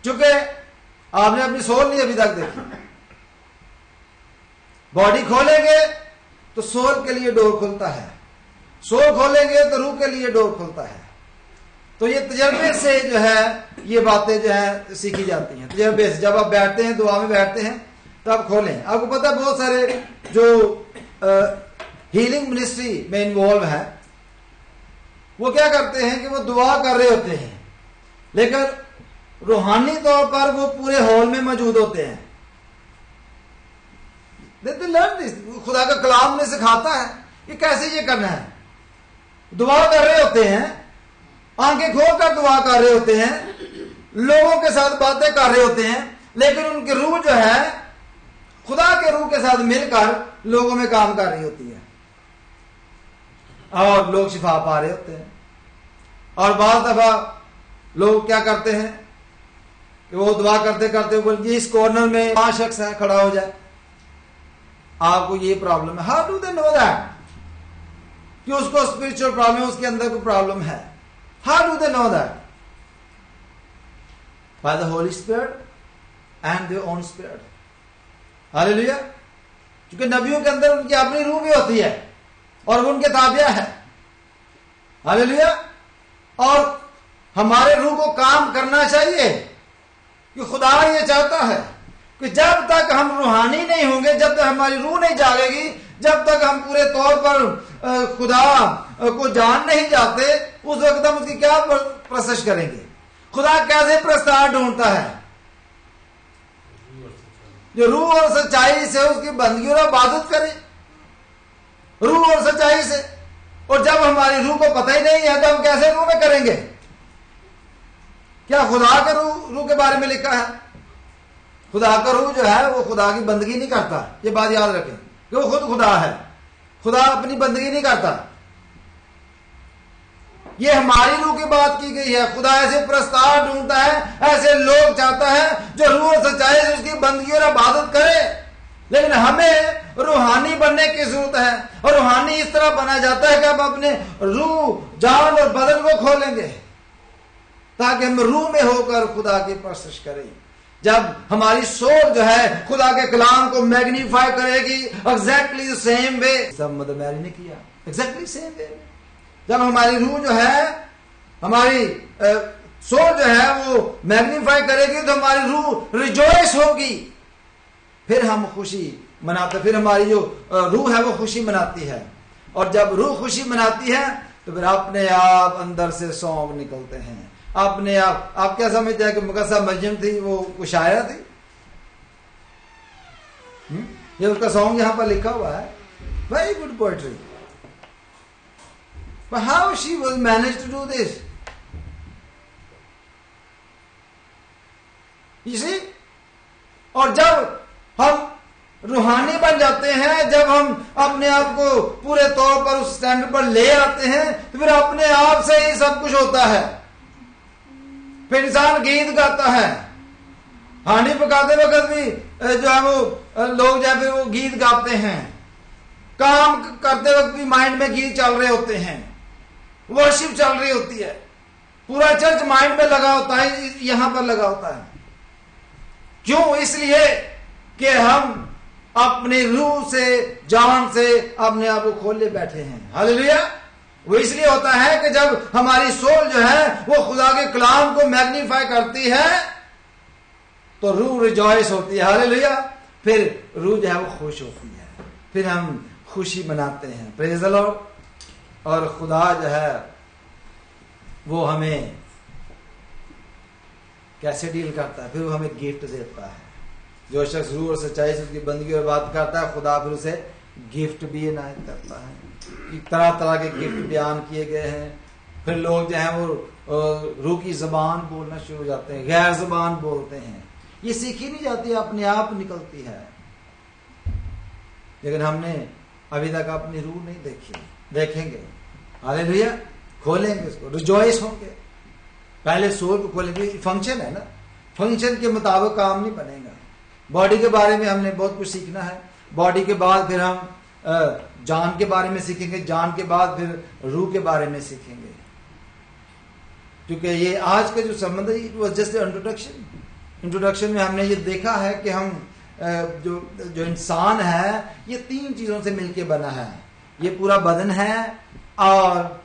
[SPEAKER 2] क्योंकि आपने अपनी सोल नहीं अभी तक देखी. बॉडी खोलेंगे तो सोल के लिए डोर खुलता है, सोल खोलेंगे तो रूह के लिए डोर खुलता है. तो ये तजर्बे से जो है ये बातें जो है सीखी जाती हैं. तजर्बे से जब आप बैठते हैं, दुआ में बैठते हैं, तो आप खोलें. आपको पता है बहुत सारे जो हीलिंग मिनिस्ट्री में इन्वॉल्व है, वो क्या करते हैं कि वो दुआ कर रहे होते हैं, लेकिन रूहानी तौर पर वो पूरे हॉल में मौजूद होते हैं. खुदा का कलाम ने सिखाता है कि कैसे ये करना है. दुआ कर रहे होते हैं, आंखें खोलकर दुआ कर रहे होते हैं, लोगों के साथ बातें कर रहे होते हैं, लेकिन उनकी रूह जो है खुदा के रूह के साथ मिलकर लोगों में काम कर रही होती है, और लोग शिफा पा रहे होते हैं. और बहुत दफा लोग क्या करते हैं कि वो दुआ करते करते बोलते इस कॉर्नर में 5 शख्स है, खड़ा हो जाए, आपको ये प्रॉब्लम है. How do they know that कि उसको स्पिरिचुअल प्रॉब्लम, उसके अंदर कोई प्रॉब्लम है? How do they know that? By the Holi spirit and their own spirit. Hallelujah. क्योंकि नबियों के अंदर उनकी अपनी रूह भी होती है और वो उनके ताबिया है. हालेलुया. और हमारे रूह को काम करना चाहिए कि खुदा ये चाहता है कि जब तक हम रूहानी नहीं होंगे, जब तक हमारी रूह नहीं जागेगी, जब तक हम पूरे तौर पर खुदा को जान नहीं जाते, उस वक्त हम उसकी क्या प्रोसेस करेंगे? खुदा कैसे प्रस्ताव ढूंढता है? जो रूह और सच्चाई से उसकी बंदगी और इबादत करे, रूह और सच्चाई से. और जब हमारी रूह को पता ही नहीं है तो हम कैसे रूह में करेंगे? क्या खुदा के रूह के बारे में लिखा है? खुदा का रूह जो है वो खुदा की बंदगी नहीं करता. ये बात याद रखें कि वो खुद खुदा है, खुदा अपनी बंदगी नहीं करता. ये हमारी रूह की बात की गई है. खुदा ऐसे प्रस्ताव ढूंढता है, ऐसे लोग चाहता है जो रूह और सच्चाई से उसकी बंदगी और इबादत करे. लेकिन हमें रूहानी बनने की जरूरत है, और रूहानी इस तरह बना जाता है कि हम अपने रूह, जान और बदन को खोलेंगे ताकि हम रूह में होकर खुदा की परस्तिश करें. जब हमारी सोल जो है खुदा के कलाम को मैग्नीफाई करेगी एग्जैक्टली द सेम वे, सब मदर मैरी ने किया एग्जैक्टली सेम वे. जब हमारी रूह जो है, हमारी सोल जो है वो मैग्नीफाई करेगी तो हमारी रूह रिजॉइस होगी. फिर हम खुशी मनाते, फिर हमारी जो रूह है वो खुशी मनाती है. और जब रूह खुशी मनाती है तो फिर अपने आप अंदर से सॉन्ग निकलते हैं. अपने आप क्या समझते हैं कि मुकद्दसा मरियम थी, वो शायरा थी? ये उसका सॉन्ग यहां पर लिखा हुआ है. Very good poetry. But how she will manage to do this? You see? और जब हम रूहानी बन जाते हैं, जब हम अपने आप को पूरे तौर पर उस स्टैंडर्ड पर ले आते हैं, तो फिर अपने आप से ही सब कुछ होता है. फिर इंसान गीत गाता है. हानि पकाते वक्त भी जो है वो लोग जो है वो गीत गाते हैं. काम करते वक्त भी माइंड में गीत चल रहे होते हैं, वर्शिप चल रही होती है. पूरा चर्च माइंड में लगा होता है, यहां पर लगा होता है. क्यों? इसलिए कि हम अपनी रूह से, जान से अपने आप को खोले बैठे हैं। हालेलुया। वो इसलिए होता है कि जब हमारी सोल जो है वो खुदा के कलाम को मैग्नीफाई करती है तो रूह रिजॉइस होती है। हालेलुया। फिर रूह जो है वो खुश होती है, फिर हम खुशी मनाते हैं। Praise the Lord. और खुदा जो है वो हमें कैसे डील करता है? फिर वो हमें गिफ्ट देता है। जो शख्स रूह और सच्चाई से उसकी बंदगी और बात करता है, खुदा फिर उसे गिफ्ट भी इनायत करता है। तरह तरह के गिफ्ट बयान किए गए हैं। फिर लोग जो है वो रूह की जबान बोलना शुरू हो जाते हैं, गैर जबान बोलते हैं। ये सीखी नहीं जाती, अपने आप निकलती है। लेकिन हमने अभी तक अपनी रूह नहीं देखी। देखेंगे, हालेलुया। खोलेंगे इसको, रिजॉइस होंगे। पहले सोल को खोलेंगे। फंक्शन है ना, फंक्शन के मुताबिक काम नहीं बनेगा। बॉडी के बारे में हमने बहुत कुछ सीखना है। बॉडी के बाद फिर हम जान के बारे में सीखेंगे, जान के बाद फिर रूह के बारे में सीखेंगे। क्योंकि ये आज का जो संबंध है, it was just introduction. Introduction में हमने ये देखा है कि हम जो इंसान है ये 3 चीजों से मिलके बना है। ये पूरा बदन है, और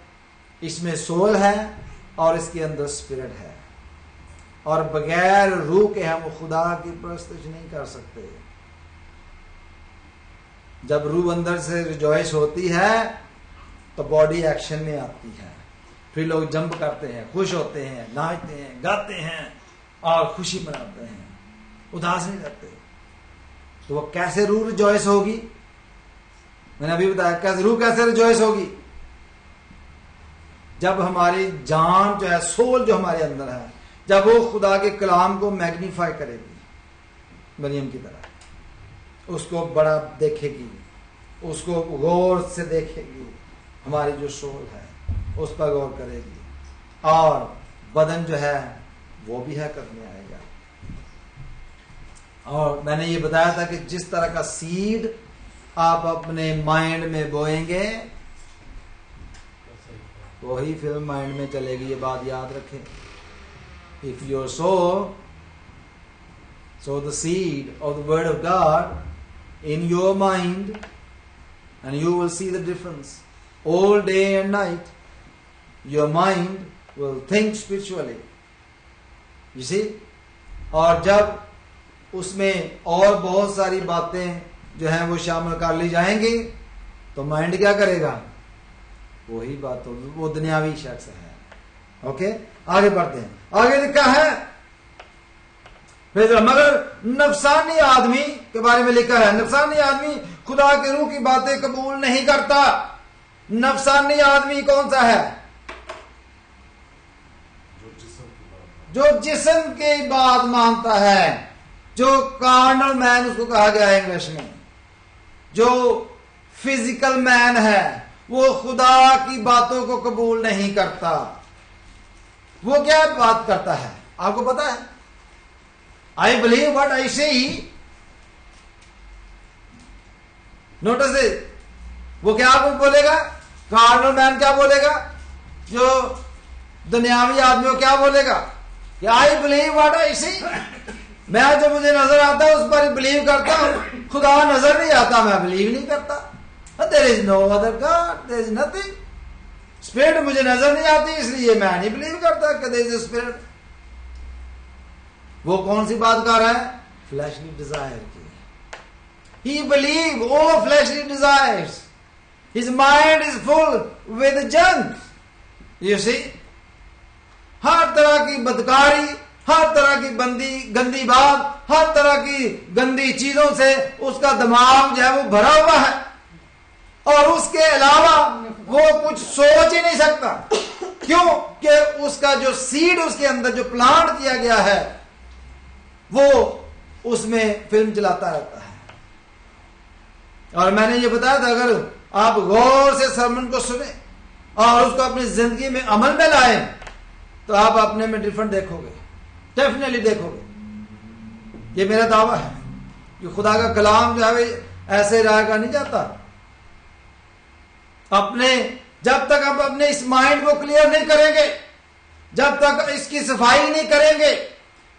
[SPEAKER 2] इसमें सोल है, और इसके अंदर स्पिरिट है। और बगैर रूह के हम खुदा की प्रस्तुति नहीं कर सकते। जब रूह अंदर से रिजॉइस होती है तो बॉडी एक्शन में आती है। फिर लोग जंप करते हैं, खुश होते हैं, नाचते हैं, गाते हैं और खुशी मनाते हैं, उदास नहीं रहते। तो वो कैसे रूह रिजॉइस होगी? मैंने अभी बताया कैसे रूह कैसे रिजॉइस होगी। जब हमारी जान जो है, सोल जो हमारे अंदर है, जब वो खुदा के कलाम को मैग्नीफाई करेगी मरियम की तरह, उसको बड़ा देखेगी, उसको गौर से देखेगी, हमारी जो सोल है उस पर गौर करेगी, और बदन जो है वो भी है करने आएगा। और मैंने ये बताया था कि जिस तरह का सीड आप अपने माइंड में बोएंगे वही फिर माइंड में चलेगी। ये बात याद रखें। If you sow the seed of the word of God in your mind, and you will see the difference. All day and night, your mind will think spiritually. You see? और जब उसमें और बहुत सारी बातें जो हैं वो शामिल कर ली जाएंगी तो माइंड क्या करेगा? वही बात होगी, वो दुनियावी शख्स है। ओके, आगे बढ़ते हैं। आगे लिखा है फिर मगर नफसानी आदमी के बारे में लिखा है, नफसानी आदमी खुदा के रूह की बातें कबूल नहीं करता। नफसानी आदमी कौन सा है? जो जिस्म की बात मानता है, जो कार्नल मैन उसको कहा गया है इंग्लिश में, जो फिजिकल मैन है, वो खुदा की बातों को कबूल नहीं करता। वो क्या बात करता है आपको पता है? आई बिलीव व्हाट आई से। Notice it. वो क्या आपको बोलेगा? कार्नल मैन क्या बोलेगा? जो दुनियावी आदमी वो क्या बोलेगा? कि आई बिलीव व्हाट आई से। मैं जो मुझे नजर आता है उस पर बिलीव करता हूं। खुदा नजर नहीं आता, मैं बिलीव नहीं करता। There is no other God, there is nothing. Spirit मुझे नजर नहीं आती इसलिए मैं नहीं बिलीव करता कि देयर इज अ स्पिरिट। वो कौन सी बात कर रहा है? फ्लैशली डिजायर की। He believe all fleshly desires. His mind is full with junk. You see, हर तरह की बदकारी, हर तरह की गंदी बात, हर तरह की गंदी चीजों से उसका दिमाग जो है वो भरा हुआ है, और उसके अलावा वो कुछ सोच ही नहीं सकता। क्यों? कि उसका जो सीड उसके अंदर जो प्लांट किया गया है वो उसमें फिल्म चलाता रहता है। और मैंने ये बताया था, अगर आप गौर से सरमन को सुने और उसको अपनी जिंदगी में अमल में लाए तो आप अपने में डिफरेंट देखोगे, डेफिनेटली देखोगे। ये मेरा दावा है कि खुदा का कलाम जो है ऐसे रहेगा नहीं जाता। जब तक आप अपने इस माइंड को क्लियर नहीं करेंगे, जब तक इसकी सफाई नहीं करेंगे,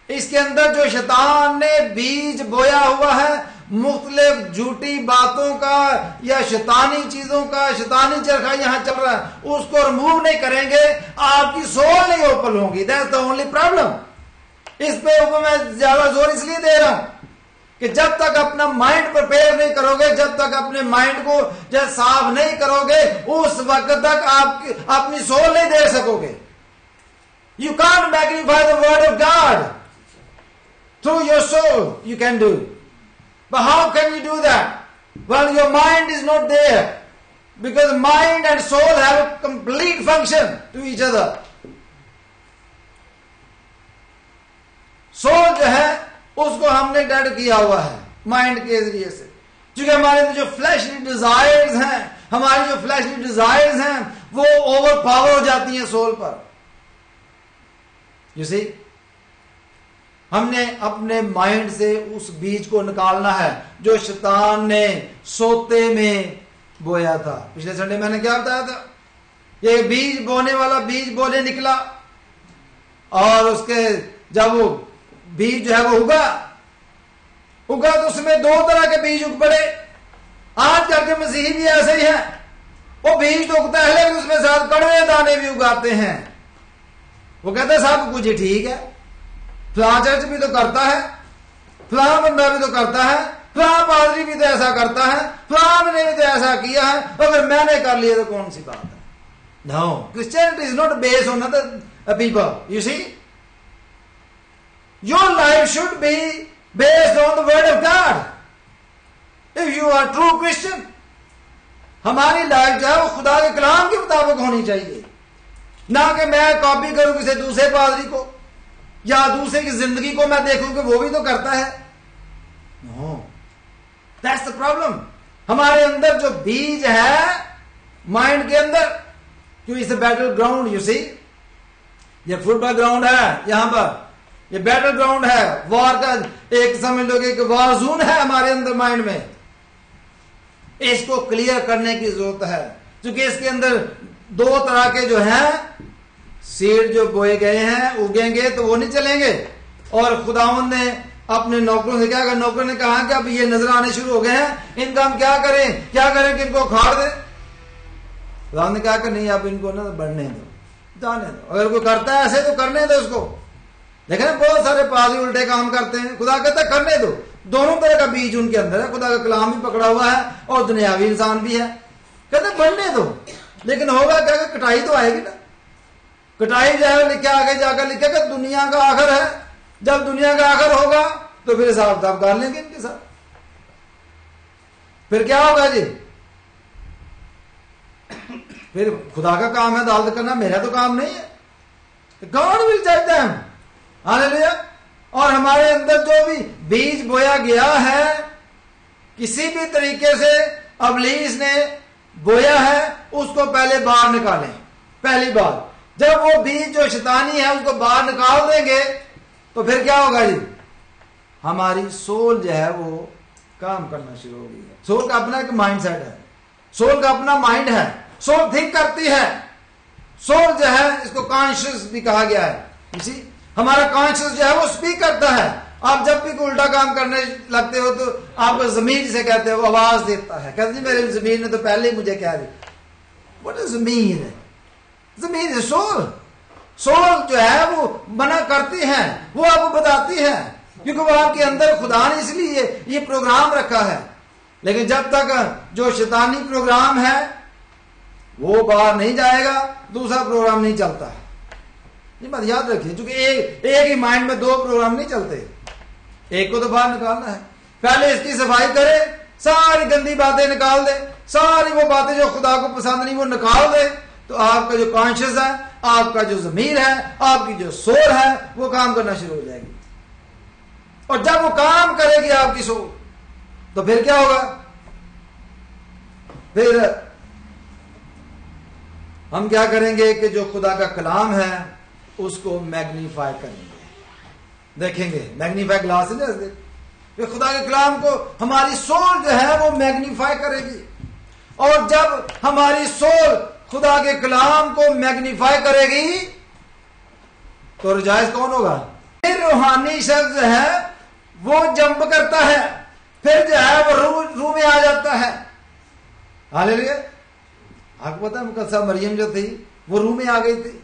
[SPEAKER 2] इसके अंदर जो शैतान ने बीज बोया हुआ है मुख्तलिफ झूठी बातों का या शैतानी चीजों का, शैतानी चरखा यहां चल रहा है, उसको रिमूव नहीं करेंगे, आपकी सोल नहीं ओपन होगी। That's the only problem. इस पे ऊपर मैं ज्यादा जोर इसलिए दे रहा हूं कि जब तक अपना माइंड प्रिपेयर नहीं करोगे, जब तक अपने माइंड को जब साफ नहीं करोगे, उस वक्त तक आप अपनी सोल नहीं दे सकोगे। You can't magnify the word of God through your soul. You can do, but how can you do that? Well, your mind is not there, because mind and soul have a complete function to each other. Soul जो है उसको हमने dead किया हुआ है mind के जरिए से, क्योंकि हमारे जो फ्लैशली डिजायर्स हैं, हमारी जो फ्लैशली डिजायर्स हैं वो ओवर पावर हो जाती हैं सोल पर। यू सी, हमने अपने माइंड से उस बीज को निकालना है जो शैतान ने सोते में बोया था। पिछले संडे मैंने क्या बताया था, ये बीज बोने वाला बीज बोले निकला और उसके जब वो बीज जो है वो उगा तो उसमें दो तरह के बीज उग पड़े। आज कल के मसीही भी ऐसे ही है, वो बीज तो उगता है लेकिन उसमें साथ कड़वे दाने भी उगाते हैं। वो कहते हैं सब कुछ ठीक है, फलां चर्च भी तो करता है, फलां बंदा भी तो करता है, फलां पादरी भी तो ऐसा करता है, फलां ने भी तो ऐसा किया है, अगर मैंने कर लिया तो कौन सी बात है। No, Christianity is not based on other people. You see, your life should be based on the word of God if you are true Christian. हमारी लाइफ जो है वो खुदा के कलाम के मुताबिक होनी चाहिए, ना कि मैं कॉपी करूं किसी दूसरे पादरी को या दूसरे की जिंदगी को मैं देखूं कि वो भी तो करता है। No, that's the problem. हमारे अंदर जो बीज है माइंड के अंदर, क्यों इस बैटल ग्राउंड, यू सी, ये फुटबॉल ग्राउंड है, यहां पर ये बैटल ग्राउंड है, वॉर का एक समझ लो कि वॉर जोन है हमारे अंदर माइंड में। इसको क्लियर करने की जरूरत है, क्योंकि इसके अंदर दो तरह के जो हैं सीड जो बोए गए हैं उगेंगे तो वो नहीं चलेंगे। और खुदावंद ने अपने नौकरों से क्या कहा, नौकर ने कहा कि अब ये नजर आने शुरू हो गए हैं, इनका हम क्या करें कि इनको उखाड़ दें। खुदावंद ने कहा कि नहीं, अब इनको ना बढ़ने दो, जाने दो, अगर कोई करता है ऐसे तो करने दो उसको। लेकिन बहुत सारे पादरी उल्टे काम करते हैं, खुदा कहता है करने दो। दोनों तरह का बीज उनके अंदर है, खुदा का कलाम भी पकड़ा हुआ है और दुनियावी इंसान भी है। कहते बढ़ने दो, लेकिन होगा क्या, कटाई तो आएगी ना। कटाई जो है लिखा, आगे जाकर लिखा कि दुनिया का आखिर है। जब दुनिया का आखिर होगा तो फिर हिसाब किताब कर लेंगे इनके साथ। फिर क्या होगा जी, फिर खुदा का काम है अदालत करना, मेरा तो काम नहीं है। गॉड विल जज देम, हालेलुया। और हमारे अंदर जो भी बीज बोया गया है, किसी भी तरीके से अबलीस ने बोया है, उसको पहले बाहर निकालें। पहली बात, जब वो बीज जो शैतानी है उसको बाहर निकाल देंगे तो फिर क्या होगा जी, हमारी सोल जो है वो काम करना शुरू होगी। सोल का अपना एक माइंड सेट है, सोल का अपना माइंड है, सोल थिंक करती है। सोल जो है इसको कॉन्शियस भी कहा गया है। इसी हमारा कॉन्शियस जो है वो स्पीक करता है। आप जब भी कोई उल्टा काम करने लगते हो तो आपको जमीन जिसे कहते हैं वो आवाज देता है, कहते मेरे जमीन ने तो पहले ही मुझे कह दी। व्हाट इज जमीन? जमीन इज सोल। सोल जो है वो मना करती है, वो आपको बताती है, क्योंकि वो आपके अंदर खुदा ने इसलिए ये प्रोग्राम रखा है। लेकिन जब तक जो शैतानी प्रोग्राम है वो बाहर नहीं जाएगा, दूसरा प्रोग्राम नहीं चलता है। ये बात याद रखिए, क्योंकि एक ही माइंड में दो प्रोग्राम नहीं चलते, एक को तो बाहर निकालना है। पहले इसकी सफाई करे, सारी गंदी बातें निकाल दे, सारी वो बातें जो खुदा को पसंद नहीं वो निकाल दे, तो आपका जो कॉन्शियस है, आपका जो ज़मीर है, आपकी जो सोल है, वो काम करना शुरू हो जाएगी। और जब वो काम करेगी आपकी सोल, तो फिर क्या होगा, फिर हम क्या करेंगे कि जो खुदा का कलाम है उसको मैग्नीफाई करेंगे, देखेंगे मैग्नीफाई ग्लास से खुदा के कलाम को हमारी सोल जो है वो मैग्नीफाई करेगी। और जब हमारी सोल खुदा के कलाम को मैग्नीफाई करेगी तो रिजाइज कौन होगा? फिर रूहानी शख्स है वो जंप करता है, फिर जो है वो रूह में आ जाता है। हालेलुया। आपको पता है मुकद्दसा मरियम जो थी वो रूह में आ गई थी,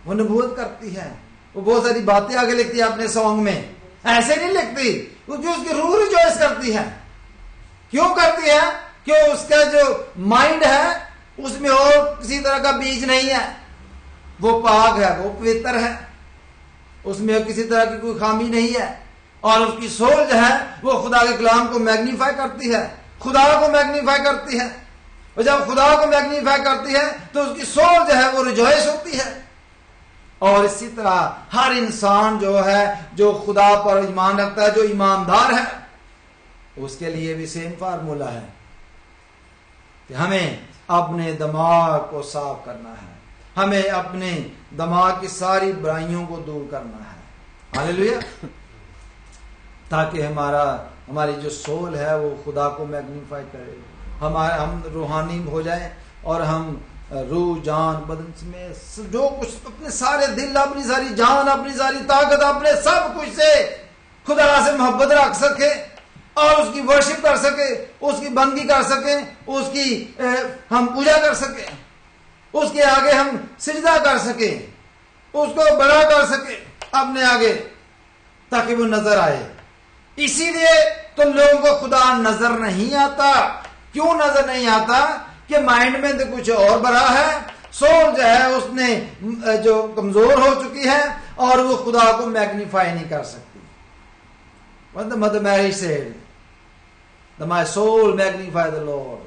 [SPEAKER 2] वो नबूवत करती है, वो बहुत सारी बातें आगे लिखती है अपने सॉन्ग में, ऐसे नहीं लिखती, वो जो उसकी रूह रिजॉइस करती है। क्यों करती है? क्यों उसका जो माइंड है उसमें और किसी तरह का बीज नहीं है, वो पाक है, वो पवित्र है, उसमें किसी तरह की कोई खामी नहीं है, और उसकी सोल जो है वो खुदा के कलाम को मैग्नीफाई करती है, खुदा को मैग्नीफाई करती है, और जब खुदा को मैग्नीफाई करती है तो उसकी सोल जो है वो रिजॉइस होती है। और इसी तरह हर इंसान जो है जो खुदा पर ईमान रखता है, जो ईमानदार है, उसके लिए भी सेम फार्मूला है कि हमें अपने दिमाग को साफ करना है, हमें अपने दिमाग की सारी बुराइयों को दूर करना है। हालेलुया। ताकि हमारी जो सोल है वो खुदा को मैग्नीफाई करे, हम रूहानी हो जाए, और हम रूह जान बदन में जो कुछ अपने सारे दिल, अपनी सारी जान, अपनी सारी ताकत, अपने सब कुछ से खुदा से मोहब्बत रख सके और उसकी वर्शिप कर सके, उसकी बंदगी कर सके, उसकी हम पूजा कर सके, उसके आगे हम सिजदा कर सके, उसको बड़ा कर सके अपने आगे, ताकि वो नजर आए। इसीलिए तो लोगों को खुदा नजर नहीं आता। क्यों नजर नहीं आता? कि माइंड में तो कुछ और भरा है, सोल जो है उसने जो कमजोर हो चुकी है और वो खुदा को मैग्नीफाई नहीं कर सकती। Mother Mary said, my soul magnify the Lord.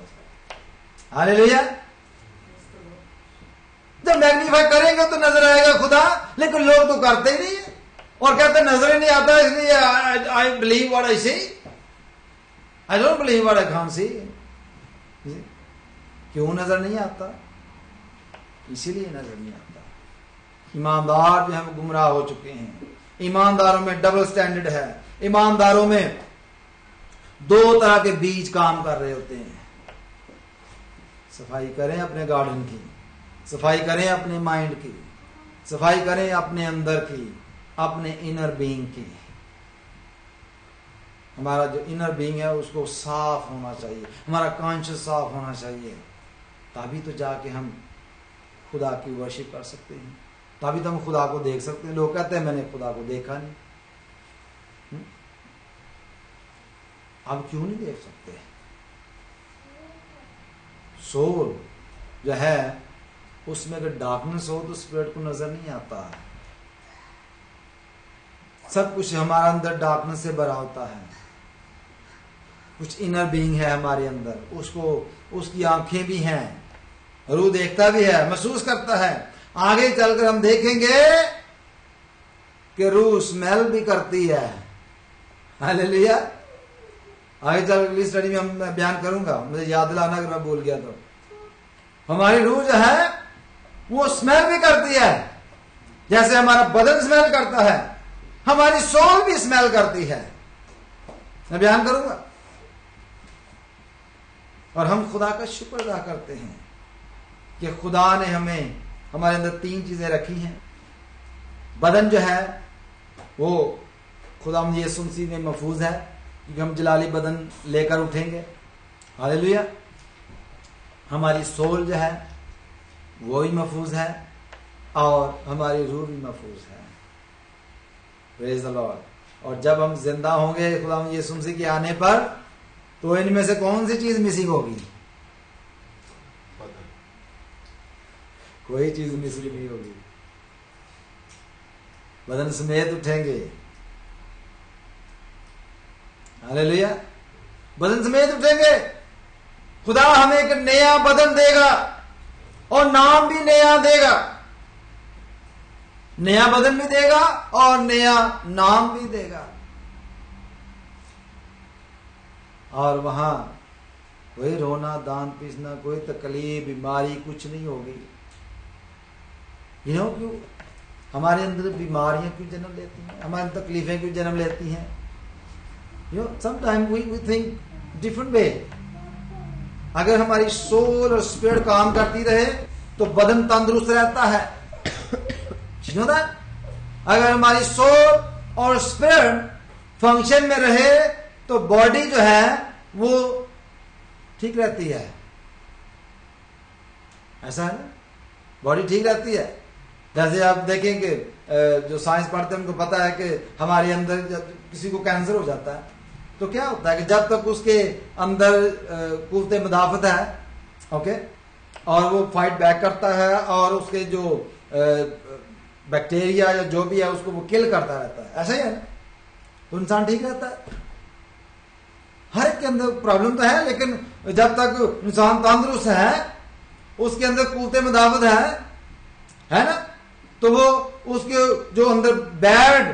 [SPEAKER 2] Hallelujah. जब मैग्नीफाई करेंगे तो नजर आएगा खुदा, लेकिन लोग तो करते ही नहीं है और कहते नजर ही नहीं आता, इसलिए I believe what I see, I don't believe what I can't see. क्यों नजर नहीं आता? इसीलिए नजर नहीं आता। ईमानदार जो हम गुमराह हो चुके हैं। ईमानदारों में डबल स्टैंडर्ड है। ईमानदारों में दो तरह के बीज काम कर रहे होते हैं। सफाई करें अपने गार्डन की, सफाई करें अपने माइंड की, सफाई करें अपने अंदर की, अपने इनर बीइंग की। हमारा जो इनर बीइंग है उसको साफ होना चाहिए, हमारा कॉन्शियस साफ होना चाहिए, तभी तो जाके हम खुदा की वर्शिप कर सकते हैं, तभी तो हम खुदा को देख सकते हैं। लोग कहते हैं मैंने खुदा को देखा नहीं। अब क्यों नहीं देख सकते? सोल जो है उसमें अगर डार्कनेस हो तो स्पिरिट को नजर नहीं आता। सब कुछ हमारा अंदर डार्कनेस से भरा होता है। कुछ इनर बीइंग है हमारे अंदर, उसको उसकी आंखें भी हैं, रूह देखता भी है, महसूस करता है। आगे चलकर हम देखेंगे कि रूह स्मेल भी करती है। हालेलुया। आगे चल अगली स्टडी में मैं बयान करूंगा, मुझे याद दिलाना अगर मैं भूल गया तो। हमारी रूह जो है वो स्मेल भी करती है, जैसे हमारा बदन स्मेल करता है, हमारी सोल भी स्मेल करती है। मैं बयान करूंगा। और हम खुदा का शुक्र अदा करते हैं कि खुदा ने हमें हमारे अंदर तीन चीजें रखी हैं। बदन जो है वो खुदा यीशु मसीह में महफूज है, क्योंकि हम जलाली बदन लेकर उठेंगे। हालेलुया। हमारी सोल जो है वो भी महफूज है और हमारी रूह भी महफूज है। Praise the Lord. और जब हम जिंदा होंगे खुदा यीशु मसीह के आने पर, तो इनमें से कौन सी चीज मिसिंग होगी? कोई चीज मिसिंग नहीं होगी। बदन समेत उठेंगे। हालेलुया। बदन समेत उठेंगे। खुदा हमें एक नया बदन देगा और नाम भी नया देगा। नया बदन भी देगा और नया नाम भी देगा। और वहां कोई रोना, दान पीसना, कोई तकलीफ, बीमारी कुछ नहीं होगी। क्यों? हमारे अंदर बीमारियां क्यों जन्म लेती हैं? हमारी तकलीफें क्यों जन्म लेती हैं? Sometime we think different way. अगर हमारी सोल और स्पिरिट काम करती रहे तो बदन तंदुरुस्त रहता है। अगर हमारी सोल और स्पिरिट फंक्शन में रहे तो बॉडी जो है वो ठीक रहती है। ऐसा है ना, बॉडी ठीक रहती है। जैसे आप देखें कि जो साइंस पढ़ते हैं उनको पता है कि हमारे अंदर जब किसी को कैंसर हो जाता है तो क्या होता है कि जब तक उसके अंदर कुव्वत मुदाफत है, ओके, और वो फाइट बैक करता है और उसके जो बैक्टीरिया या जो भी है उसको वो किल करता रहता है, ऐसा ही है ना, तो इंसान ठीक रहता है। हर एक के अंदर प्रॉब्लम तो है, लेकिन जब तक इंसान तंदुरुस्त है, उसके अंदर कुव्वत मुदाफत है ना, तो वो उसके जो अंदर बैड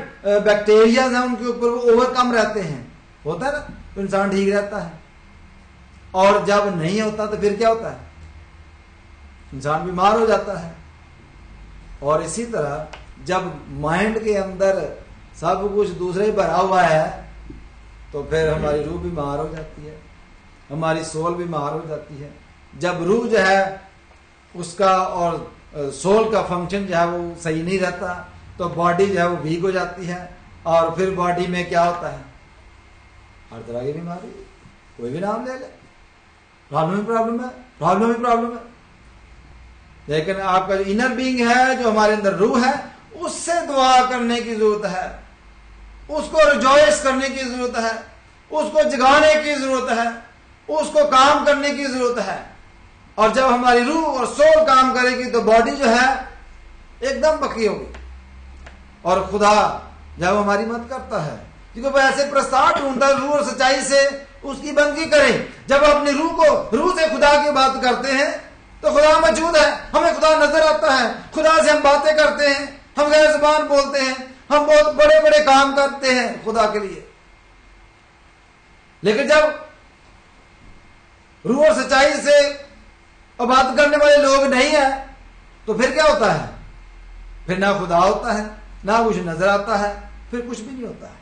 [SPEAKER 2] बैक्टीरिया हैं उनके ऊपर वो ओवरकम रहते हैं, होता है ना, तो इंसान ठीक रहता है। और जब नहीं होता तो फिर क्या होता है, इंसान बीमार हो जाता है। और इसी तरह जब माइंड के अंदर सब कुछ दूसरे भरा हुआ है तो फिर हमारी रूह बीमार हो जाती है, हमारी सोल बीमार हो जाती है। जब रूह जो है उसका और सोल का फंक्शन जो है वो सही नहीं रहता तो बॉडी जो है वो वीक हो जाती है, और फिर बॉडी में क्या होता है, हर तरह की बीमारी, कोई भी नाम ले ले, प्रॉब्लम ही प्रॉब्लम है, प्रॉब्लम ही प्रॉब्लम है। लेकिन आपका जो इनर बीइंग है, जो हमारे अंदर रूह है, उससे दुआ करने की जरूरत है, उसको रिजॉइस करने की जरूरत है, उसको जगाने की जरूरत है, उसको काम करने की जरूरत है। और जब हमारी रूह और सोल काम करेगी तो बॉडी जो है एकदम पक्की होगी। और खुदा जब हमारी मदद करता है, क्योंकि वो ऐसे प्रस्ताव ढूंढता है रूह और सच्चाई से उसकी बंदगी करें। जब अपनी रूह से खुदा की बात करते हैं तो खुदा मौजूद है, हमें खुदा नजर आता है, खुदा से हम बातें करते हैं, हम गैर ज़बान बोलते हैं, हम बहुत बड़े बड़े काम करते हैं खुदा के लिए। लेकिन जब रूह और सच्चाई से बात करने वाले लोग नहीं है तो फिर क्या होता है, फिर ना खुदा होता है, ना कुछ नजर आता है, फिर कुछ भी नहीं होता है,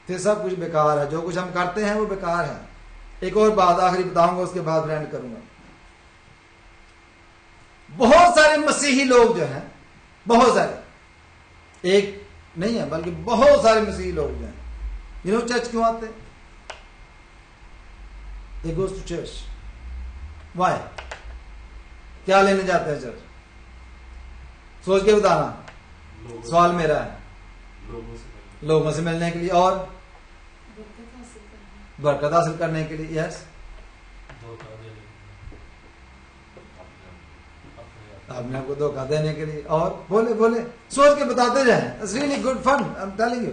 [SPEAKER 2] फिर सब कुछ बेकार है। जो कुछ हम करते हैं वो बेकार है। एक और बात आखिरी बताऊंगा, उसके बाद एंड करूंगा। बहुत सारे मसीही लोग जो हैं, बहुत सारे, एक नहीं है बल्कि बहुत सारे मसीही लोग जो हैं, यू नो चर्च क्यों आते? दे गोज टू चर्च, व्हाई? क्या लेने जाते हैं चर्च? सोच के बताना, सवाल मेरा है। लोगों से मिलने के लिए और बरकत हासिल करने के लिए, यस, अपने आपको धोखा देने के लिए, और बोले बोले सोच के बताते जाए। It's really good fun, I am telling you.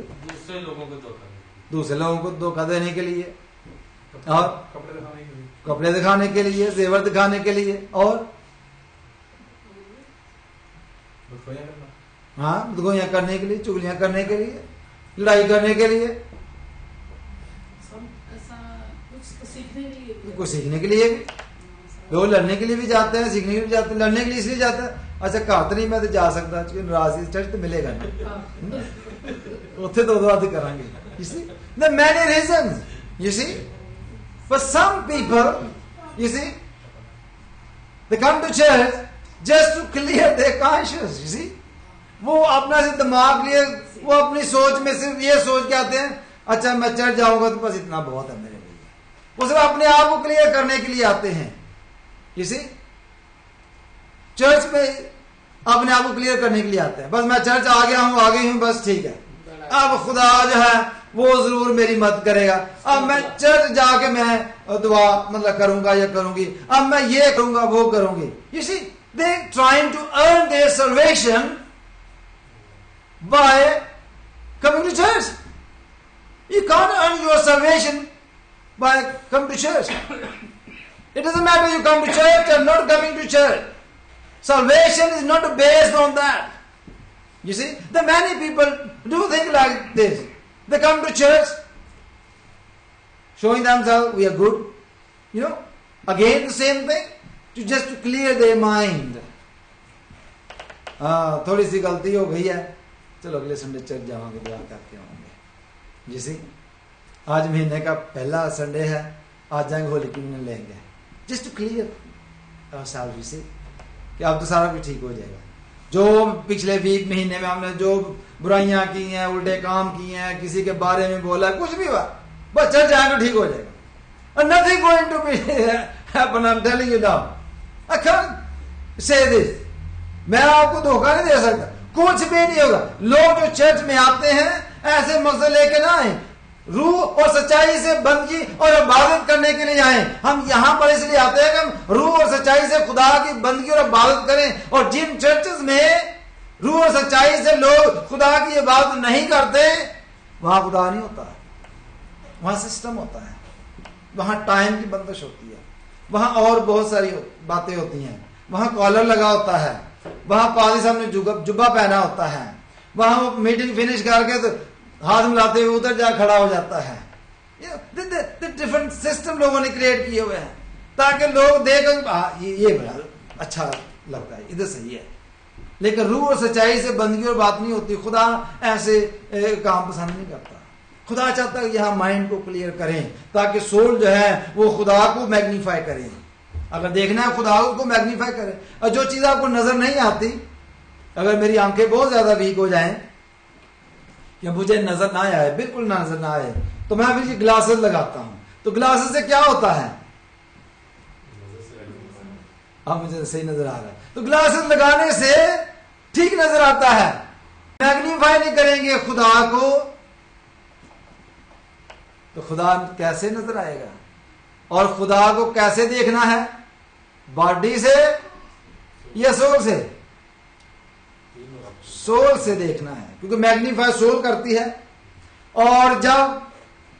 [SPEAKER 3] दूसरे लोगों को
[SPEAKER 2] धोखा देने के लिए, और कपड़े दिखाने के लिए, जेवर दिखाने के लिए, और हाँ, बदगोइयां करने के लिए, चुगलियां करने के लिए, लड़ाई करने के लिए, कुछ सीखने के लिए भी। लोग लड़ने के लिए भी जाते हैं, सीखने के लिए भी जाते हैं। लड़ने के लिए इसलिए जाता है, अच्छा घर तो नहीं मैं तो जा सकता, नाराज चर्च तो मिलेगा नहीं, उत्थे दो बात करांगे। You see, there are many reasons, you see, but some people, you see, they come to church just to clear their conscience, you see, वो अपना से दिमाग लिए, वो अपनी सोच में सिर्फ ये सोच के आते हैं, अच्छा मैं चर्च जाऊंगा तो बस इतना बहुत है मेरे लिए। वो सिर्फ अपने आप को क्लियर करने के लिए आते हैं, you see, चर्च में अपने आप को क्लियर करने के लिए आते हैं, बस मैं चर्च आ गया हूं, आ गई हूं, बस ठीक है, अब खुदा जो है वो जरूर मेरी मदद करेगा, अब मैं चर्च जाके मैं दुआ मतलब करूंगा या करूंगी, अब मैं ये करूंगा वो करूंगी। You see, they trying to earn their salvation by coming to church. You can't earn your salvation by coming to church. It doesn't matter you come to church or not coming to church. Salvation is not based on that. You see, the many people do think like this. They come to church, showing themselves we are good. You know, again the same thing, just to clear their mind. थोड़ी सी गलती हो गई है, चलो अगले Sunday church जाओगे, दुआ करके आएंगे। जिसे आज महीने का पहला संडे है, आज जाएंगे होली कम्युनियन लेंगे, just to clear ourselves, you see, कि अब तो सारा कुछ ठीक हो जाएगा। जो पिछले वीक महीने में हमने जो बुराइयां की हैं, उल्टे काम किए हैं, किसी के बारे में बोला, कुछ भी हुआ, बस चल जाएगा, ठीक हो जाएगा। And nothing going to be happen, I'm telling you now. I can't say this. मैं आपको धोखा नहीं दे सकता, कुछ भी नहीं होगा। लोग जो चर्च में आते हैं ऐसे मकसद लेके ना आए, रूह और सच्चाई से बंदगी और इबादत करने के लिए आए। हम यहाँ पर इसलिए आते हैं कि हम रूह और सच्चाई से खुदा की बंदगी और इबादत करें। और जिन चर्चेस में रूह और सच्चाई से लोग खुदा की इबादत नहीं करते, वहां खुदा नहीं होता है, वहां सिस्टम होता है, वहां टाइम की बंदिश होती है, वहां और बहुत सारी बातें होती हैं, वहां कॉलर लगा होता है, वहां पादी साहब ने जुब्बा पहना होता है, वहां वो मीटिंग फिनिश करके तो हाथ मिलाते हुए उधर जा खड़ा हो जाता है। डिफरेंट सिस्टम लोगों ने क्रिएट किए हुए हैं ताकि लोग देख ये बड़ा अच्छा लगता है, इधर सही है। लेकिन रूह और सच्चाई से बंदगी और बात नहीं होती। खुदा ऐसे काम पसंद नहीं करता। खुदा चाहता है कि यहाँ माइंड को क्लियर करें ताकि सोल जो है वो खुदा को मैग्नीफाई करें। अगर देखना है खुदा को मैग्नीफाई करें। और जो चीज आपको नजर नहीं आती, अगर मेरी आंखें बहुत ज्यादा वीक हो जाएं कि मुझे नजर ना आए, बिल्कुल नजर ना आए, तो मैं फिर ग्लासेस लगाता हूं। तो ग्लासेस से क्या होता है? अब मुझे सही नजर आ रहा है। तो ग्लासेस लगाने से ठीक नजर आता है। मैग्नीफाई नहीं करेंगे खुदा को तो खुदा कैसे नजर आएगा? और खुदा को कैसे देखना है? बॉडी से या सोल से? सोल से देखना है, क्योंकि मैग्नीफाई सोल करती है। और जब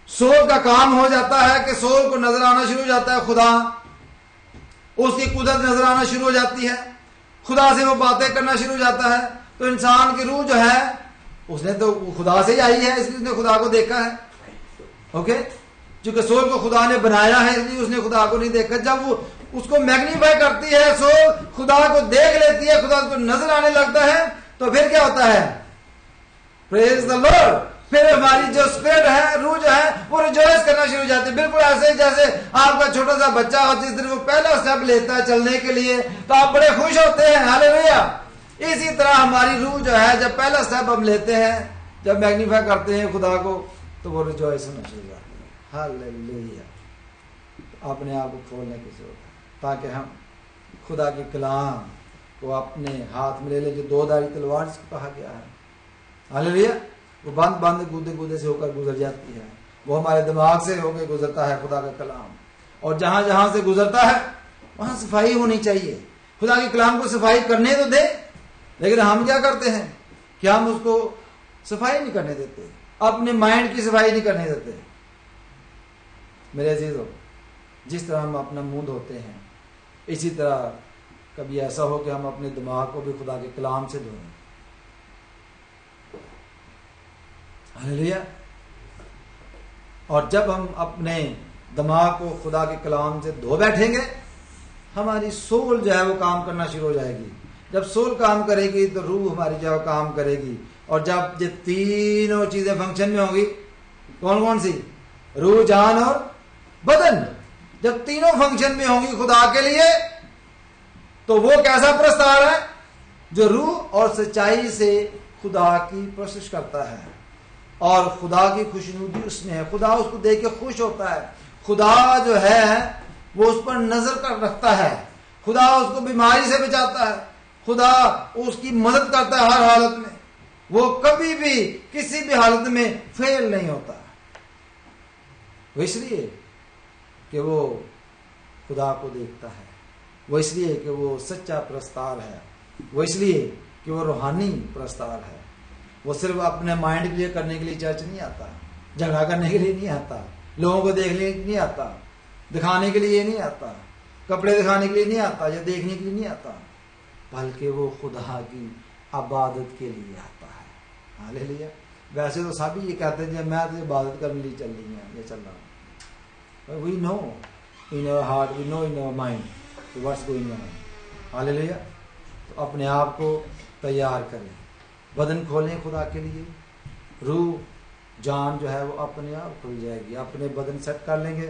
[SPEAKER 2] सोल का काम हो जाता है कि सोल को नजर आना शुरू हो जाता है खुदा, उसकी कुदरत नजर आना शुरू हो जाती है, खुदा से वो बातें करना शुरू हो जाता है, तो इंसान की रूह जो है उसने तो खुदा से ही आई है, इसलिए उसने खुदा को देखा है। ओके, क्योंकि सोल को खुदा ने बनाया है इसलिए उसने खुदा को नहीं देखा। जब वो उसको मैग्नीफाई करती है, सोल खुदा को देख लेती है, खुदा को नजर आने लगता है, तो फिर क्या होता है? Praise the Lord. फिर हमारी जो स्पिरिट है, रूह जो है, वो रिजॉइस करना शुरू हो जाती है। बिल्कुल ऐसे जैसे आपका छोटा सा बच्चा हो, जिस दिन वो पहला स्टेप लेता है चलने के लिए तो आप बड़े खुश होते हैं, हालेलुया। इसी तरह हमारी रूह जो है जब पहला स्टेप हम लेते हैं, जब मैग्नीफाई करते हैं खुदा को, तो वो रिजॉइस होना शुरू हो जाती है, हालेलुया। अपने आप को खोलने की जरूरत है ताकि हम खुदा के कलाम को अपने हाथ में ले ले, जो दो धारी तलवार जिसको कहा गया है, हालेलुया। वो बंद बंद गूदे गूदे से होकर गुजर जाती है, वो हमारे दिमाग से होकर गुजरता है खुदा का कलाम। और जहां जहां से गुजरता है वहां सफाई होनी चाहिए। खुदा के कलाम को सफाई करने तो दे, लेकिन हम क्या करते हैं कि हम उसको सफाई नहीं करने देते, अपने माइंड की सफाई नहीं करने देते। मेरे अजीजों, जिस तरह हम अपना मुंह धोते हैं, इसी तरह कभी ऐसा हो कि हम अपने दिमाग को भी खुदा के कलाम से धोएं। हालेलुया। और जब हम अपने दिमाग को खुदा के कलाम से धो बैठेंगे, हमारी सोल जो है वो काम करना शुरू हो जाएगी। जब सोल काम करेगी तो रूह हमारी जो है काम करेगी। और जब ये तीनों चीजें फंक्शन में होंगी, कौन कौन सी? रूह, जान और बदन। जब तीनों फंक्शन में होंगी खुदा के लिए, तो वो कैसा प्रस्ताव है? जो रूह और सच्चाई से खुदा की प्रशंसा करता है और खुदा की खुशनुदी उसमें है। खुदा उसको देख के खुश होता है। खुदा जो है वो उस पर नजर कर रखता है। खुदा उसको बीमारी से बचाता है। खुदा उसकी मदद करता है हर हालत में। वो कभी भी किसी भी हालत में फेल नहीं होता। वो इसलिए कि वो खुदा को देखता है, वो इसलिए कि वो सच्चा प्रस्ताव है, वो इसलिए कि वो रूहानी प्रस्ताव है। वो सिर्फ अपने माइंड के लिए करने के लिए चर्च नहीं आता, झगड़ा करने के लिए नहीं आता, लोगों को देखने के लिए नहीं आता, दिखाने के लिए नहीं आता, कपड़े दिखाने के लिए नहीं आता या देखने के लिए नहीं आता, बल्कि वो खुदा की इबादत के लिए आता है। हालेलुया। वैसे तो सभी ये कहते हैं मैं तो इबादत करने के लिए चल रही है, ये चल रहा हूं। We know in our heart, we know in our mind what's going on. Hallelujah. तो अपने आप को तैयार करें, बदन खोलें खुदा के लिए। रूह जान जो है वो अपने आप खुल जाएगी। अपने बदन सेट कर लेंगे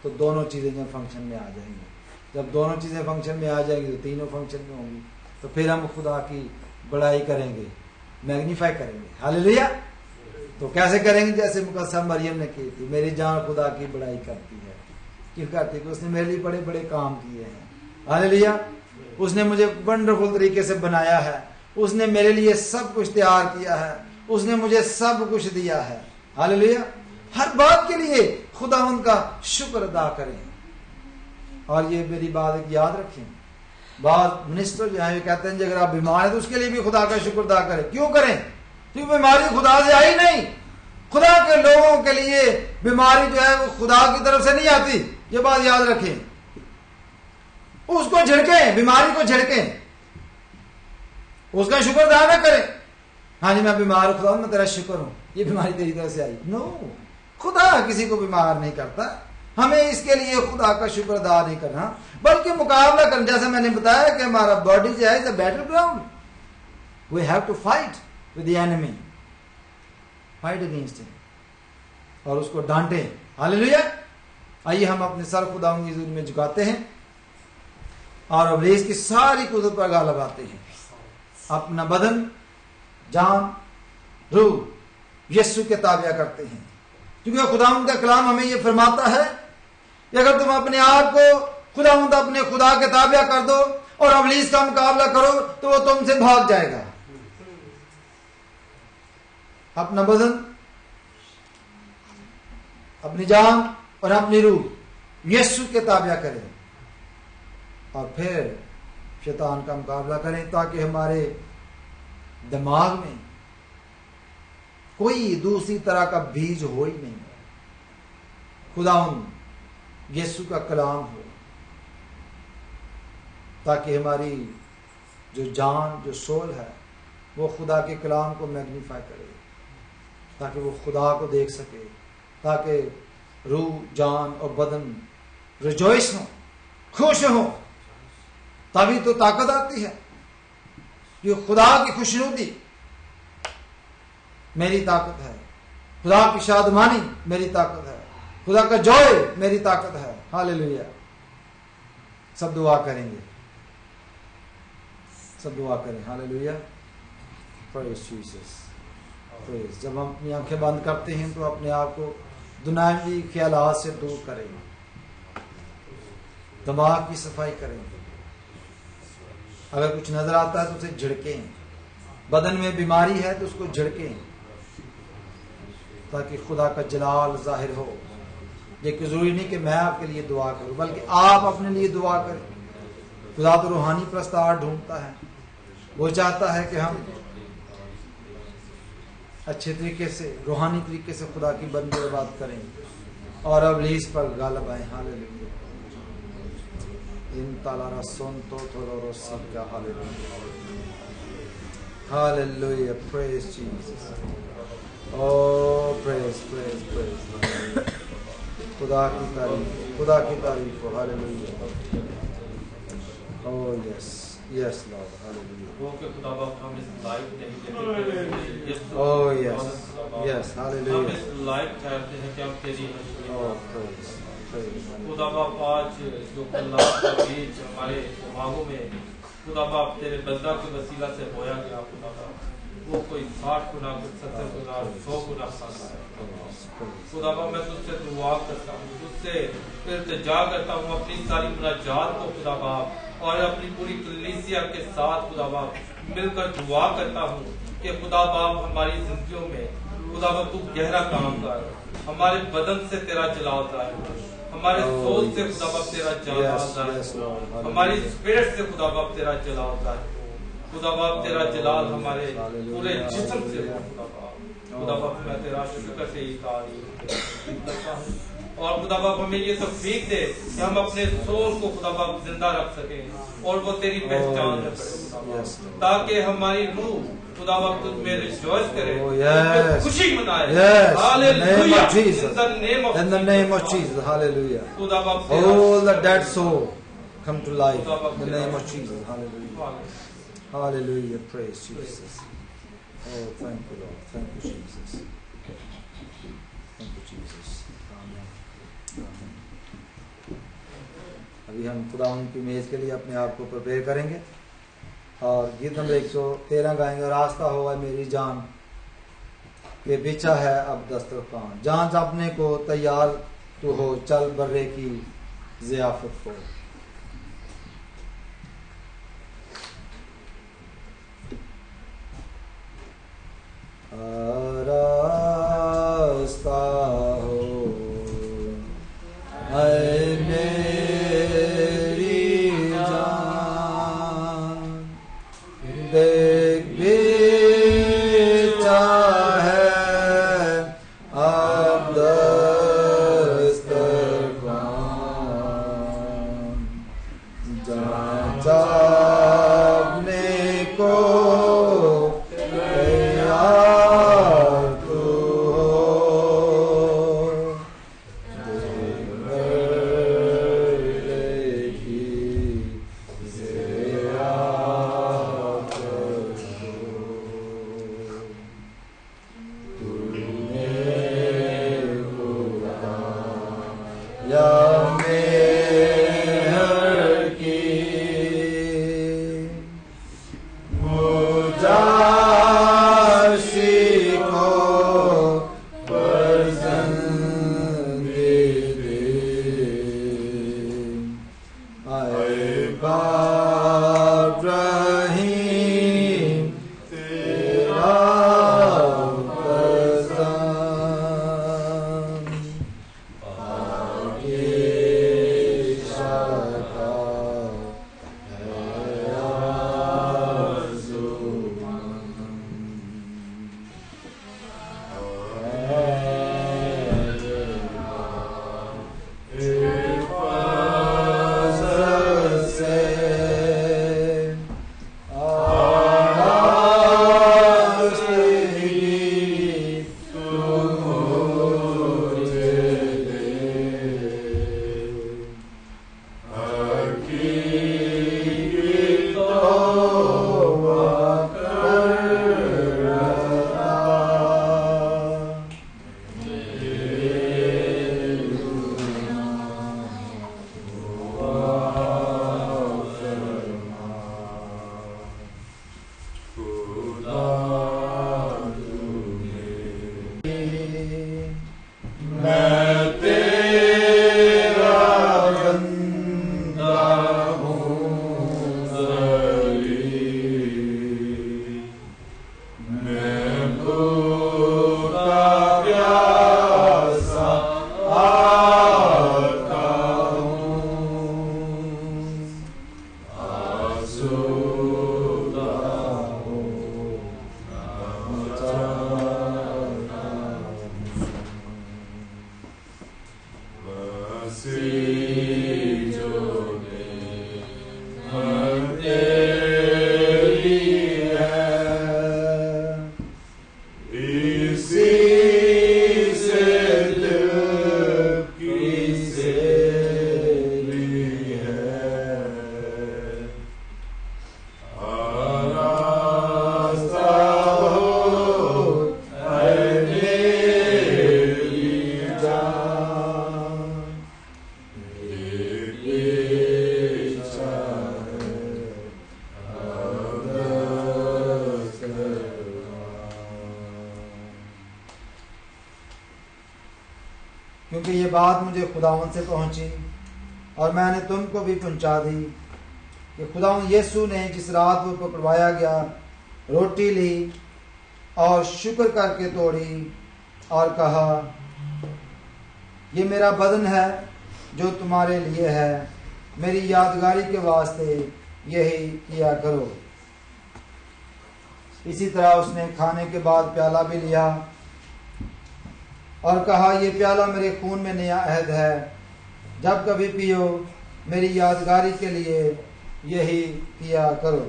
[SPEAKER 2] तो दोनों चीज़ें जो फंक्शन में आ जाएंगी। जब दोनों चीज़ें फंक्शन में आ जाएंगी तो तीनों फंक्शन में होंगी। तो फिर हम खुदा की बड़ाई करेंगे, मैग्नीफाई करेंगे। हालेलुया। तो कैसे करेंगे? जैसे मुकद्दसा मरियम ने की थी, मेरी जान खुदा की बड़ाई करती है। क्यों करती है? उसने मेरे लिए बड़े बड़े काम किए हैं। हालेलुया। उसने मुझे वंडरफुल तरीके से बनाया है, उसने मेरे लिए सब कुछ तैयार किया है, उसने मुझे सब कुछ दिया है। हालेलुया। हर बात के लिए खुदा उनका शुक्र अदा करें। और ये मेरी बात एक याद रखें, बाद मिनिस्टर जो है कहते हैं कि अगर आप बीमार हैं तो उसके लिए भी खुदा का शुक्र अदा करें। क्यों करें? क्योंकि बीमारी खुदा से आई नहीं, खुदा के लोगों के लिए बीमारी जो है वो खुदा की तरफ से नहीं आती। ये बात याद रखें। उसको झिड़कें, बीमारी को झिड़कें, उसका शुक्र अदा न करें। हाँ जी मैं बीमार हूं, खुदा मैं तेरा शुक्र हूं, ये बीमारी तेरी तरफ से आई। नो, खुदा किसी को बीमार नहीं करता। हमें इसके लिए खुदा का शुक्र अदा नहीं करना, बल्कि मुकाबला करना। जैसे मैंने बताया कि हमारा बॉडी जो है is a battle ground. We have to fight with the enemy, fight against him और उसको डांटे। हालेलुया। आइए हम अपने सर खुदा की हुजूर में झुकाते हैं और इब्लीस की सारी कुदरत पर गा लगाते हैं। अपना बदन, जान, रूह यीशु के ताबिया करते हैं। क्योंकि खुदावंद का कलाम हमें यह फरमाता है कि अगर तुम अपने आप को खुदावंद अपने खुदा के ताबिया कर दो और इब्लीस का मुकाबला करो तो वो तुमसे भाग जाएगा। अपना बदन, अपनी जान और अपनी रूह यीशु के ताबिया करें और फिर शैतान का मुकाबला करें, ताकि हमारे दिमाग में कोई दूसरी तरह का बीज हो ही नहीं। खुदावंद यीशु का कलाम हो, ताकि हमारी जो जान, जो सोल है, वो खुदा के कलाम को मैग्नीफाई करे, ताकि वो खुदा को देख सके, ताकि रूह, जान और बदन रिजॉइस हो, खुश हो। तभी तो ताकत आती है। ये खुदा की खुशनुदी मेरी ताकत है, खुदा की शादमानी मेरी ताकत है, खुदा का जॉय मेरी ताकत है। हालेलुया। सब दुआ करेंगे, सब दुआ करें। हालेलुया। Praise Jesus, praise. जब हम अपनी आंखें बंद करते हैं तो अपने आप को दुनियावी ख्यालात से दूर करें, दिमाग की सफाई करें। अगर कुछ नजर आता है तो उसे झिड़कें। बदन में बीमारी है तो उसको झिड़कें, ताकि खुदा का जलाल जाहिर हो। ये जरूरी नहीं कि मैं आपके लिए दुआ करूं, बल्कि आप अपने लिए दुआ करें। खुदा तो रूहानी प्रस्ताव ढूंढता है, वो चाहता है कि हम अच्छे तरीके से, रूहानी तरीके से खुदा की बंदगी बात करें और इब्लीस पर गालिब आए। हालेलुया। इन तालारा सोन तो थोड़ा सीखा। Hallelujah, hallelujah. Praise Jesus. Oh, praise, praise, praise. खुदा की तारीफ, खुदा की तारीफ हो। Hallelujah. Oh yes, yes Lord. Hallelujah.
[SPEAKER 3] वो के खुदा बाप हम इस लाइफ नहीं देते।
[SPEAKER 2] Oh yes, yes. Hallelujah.
[SPEAKER 3] हम इस लाइफ ठहरते हैं कि हम तेरी
[SPEAKER 2] Oh praise, praise.
[SPEAKER 3] खुदा बाप आज जो कलाम का बीज हमारे दिमागों में खुदा बाप तेरे बंदा के वसीला से बोया गया, खुदा बाप वो कोई 60 गुना, 70 गुना, 100 गुना खाता है। खुदा बाप मैं तुझसे दुआ करता हूँ, तुझसे इल्तिजा करता हूँ अपनी सारी मुनाजात को खुदा बाप और अपनी पूरी कलीसिया के साथ खुदा बाप मिलकर दुआ करता हूँ कि खुदा बाप हमारी जिंदगियों में खुदा बाप तू गहरा काम कर, हमारे बदन से तेरा जलाल जाहिर हो, हमारे सोच से खुदा बाप तेरा जलाल जाहिर हो, हमारी स्पिरिट से खुदा बाप तेरा जलाल जाहिर हो। खुदा बाप तेरा जलाल हमारे पूरे जिस्म से हो। खुदा बाप मैं तेरा शुक्र से ही तारीफ करता हूँ और खुदा बाप हमें ये तौफीक दे कि हम अपने सोल को खुदा बाप जिंदा रख सकें और वो तेरी पहचान में पड़े, ताकि हमारी रूह खुदा बाप तुझ में रिजॉइस करे, खुशी मनाए। Hallelujah.
[SPEAKER 2] In the name of Jesus. Hallelujah.
[SPEAKER 3] खुदा बाप
[SPEAKER 2] all the dead soul come to life in the name of Jesus. Hallelujah. Hallelujah. Praise Jesus. Oh, thank you, Lord. Thank you, Jesus. Thank you, Jesus. Amen. Amen. अभी हम खुदा उनकी मेज के लिए अपने आप को प्रिपेयर करेंगे और गीत नंबर 113 गाएंगे, रास्ता होगा मेरी जान के बिछा है अब दस्तरखान, जान अपने को तैयार तू हो, चल बर्रे की ज़ियाफत को। रास्ता हो मेरी जान, देख बिछा है अब दस्तरखान, जहाँ जाने को क्योंकि ये बात मुझे खुदावंद से पहुंची और मैंने तुमको भी पहुंचा दी कि खुदावंद यीशु ने जिस रात वो पकड़वाया गया रोटी ली और शुक्र करके तोड़ी और कहा, ये मेरा बदन है जो तुम्हारे लिए है, मेरी यादगारी के वास्ते यही किया करो। इसी तरह उसने खाने के बाद प्याला भी लिया और कहा, ये प्याला मेरे खून में नया अहद है, जब कभी पियो मेरी यादगारी के लिए यही किया करो।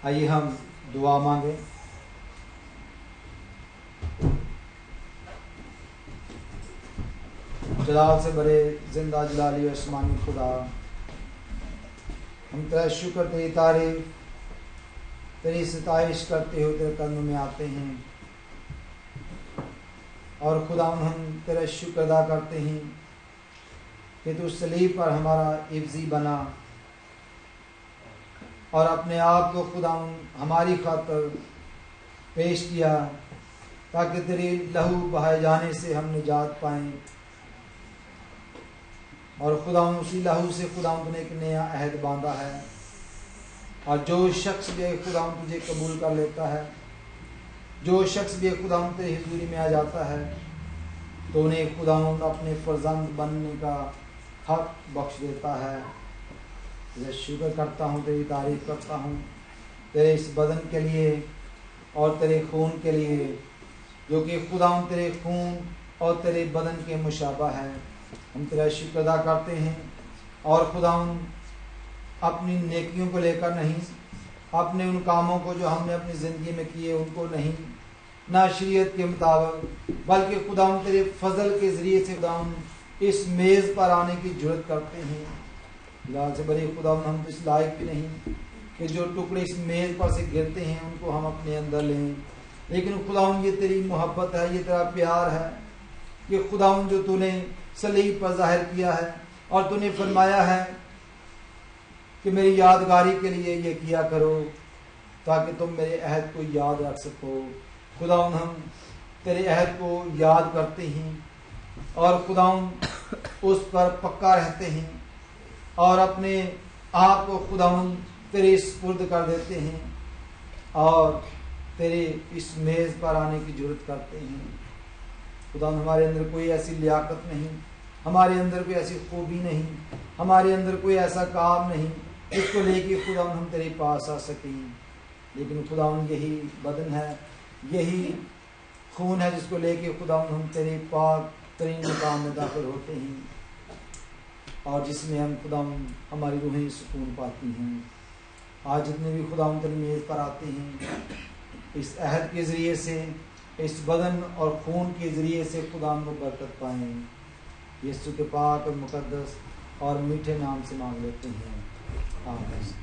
[SPEAKER 2] आइए हम दुआ मांगे। जलाल से बड़े जिंदा जलाली आसमानी खुदा, हम तेरा शुक्र तेरी तारीफ तेरी सताइश करते हुए तेरे कदमों में आते हैं और खुदा हम तेरा शुक्र अदा करते हैं कि तू सलीब पर हमारा इफ्जी बना और अपने आप को खुदा हमारी खातर पेश किया ताकि तेरे लहू बहाए जाने से हम निजात पाएं। और खुदा उसी लहू से खुदा ने एक नया अहद बांधा है। और जो शख्स भी खुदा तुझे कबूल कर लेता है, जो शख्स भी खुदा तेरी हुजूरी में आ जाता है, तो उन्हें खुदा अपने फर्जंद बनने का हक बख्श देता है। तेरा शुक्र करता हूँ, तेरी तारीफ करता हूँ तेरे इस बदन के लिए और तेरे खून के लिए, जो कि खुदा तेरे खून और तेरे बदन के मुशाबा है। हम तेरा शुक्र अदा करते हैं और खुदा अपनी नेकियों को लेकर नहीं, अपने उन कामों को जो हमने अपनी ज़िंदगी में किए उनको नहीं, ना शरीयत के मुताबिक, बल्कि खुदा तेरे फजल के ज़रिए से खुदा इस मेज़ पर आने की जुर्रत करते हैं। लाल से बड़े खुदा हम तो इस लायक भी नहीं कि जो टुकड़े इस मेज़ पर से गिरते हैं उनको हम अपने अंदर लें, लेकिन खुदा ये तेरी मोहब्बत है, ये तेरा प्यार है कि खुदा जो तूने सलीब पर जाहिर किया है और तूने फरमाया है कि मेरी यादगारी के लिए ये किया करो ताकि तुम मेरे अहद को याद रख सको। खुदा हम तेरे अहद को याद करते हैं और खुदा उस पर पक्का रहते हैं और अपने आप को खुदा तेरे सुपुर्द कर देते हैं और तेरे इस मेज़ पर आने की जरूरत करते हैं। खुदा हमारे अंदर कोई ऐसी लियाकत नहीं, हमारे अंदर कोई ऐसी खूबी नहीं, हमारे अंदर कोई ऐसा काम नहीं जिसको लेके खुदा हम तेरे पास आ सकें, लेकिन खुदा यही बदन है, यही खून है जिसको लेके खुदा हम तेरे पाक तरीन मुकाम में दाखिल होते हैं और जिसमें हम खुदा हमारी रूहें सुकून पाती हैं। आज जितने भी खुदा तेरी मेज़ पर आते हैं, इस अहद के ज़रिए से, इस बदन और खून के ज़रिए से खुदा को बरकत पाएँ। यीशु के पाक और मुकद्दस और मीठे नाम से मांग लेते हैं, आमीन।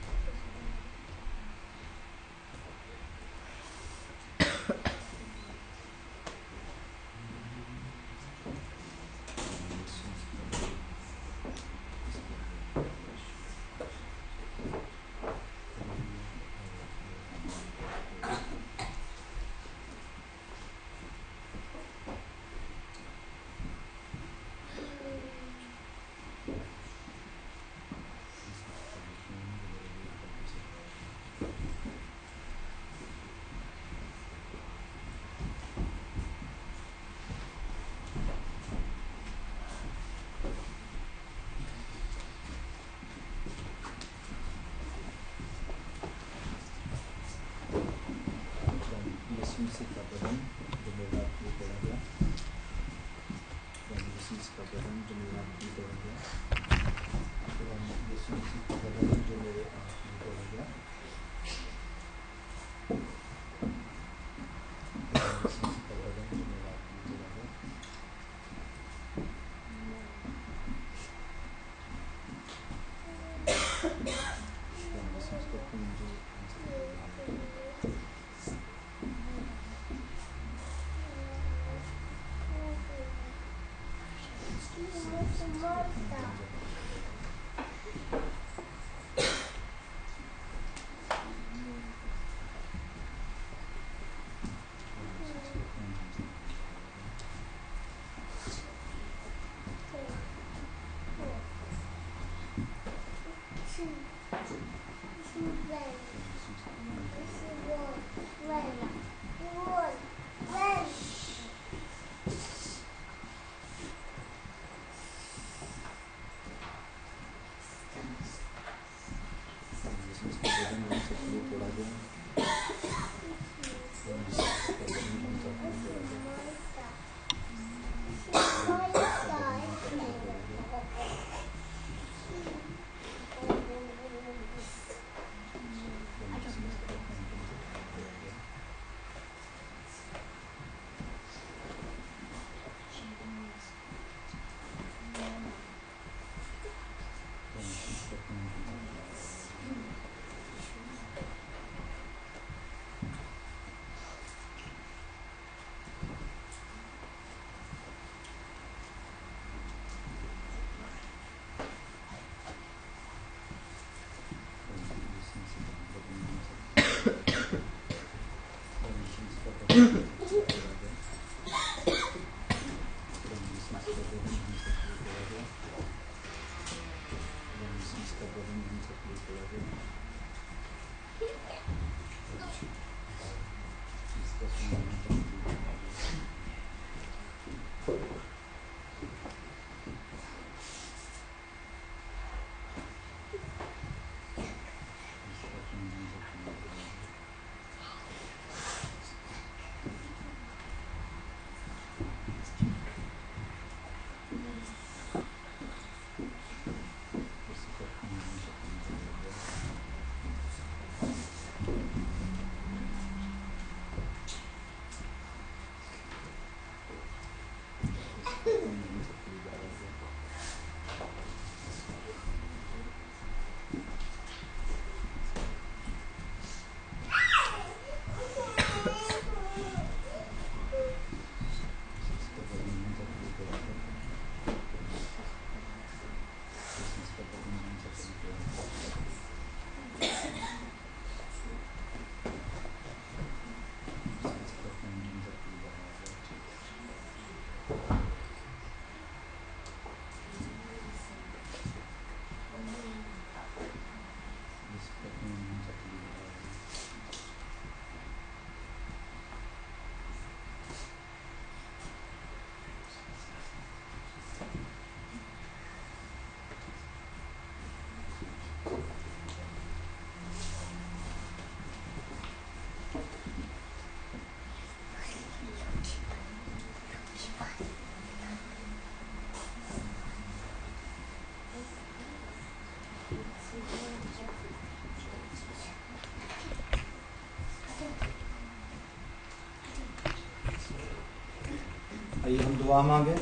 [SPEAKER 2] आइए हम दुआ मांगे,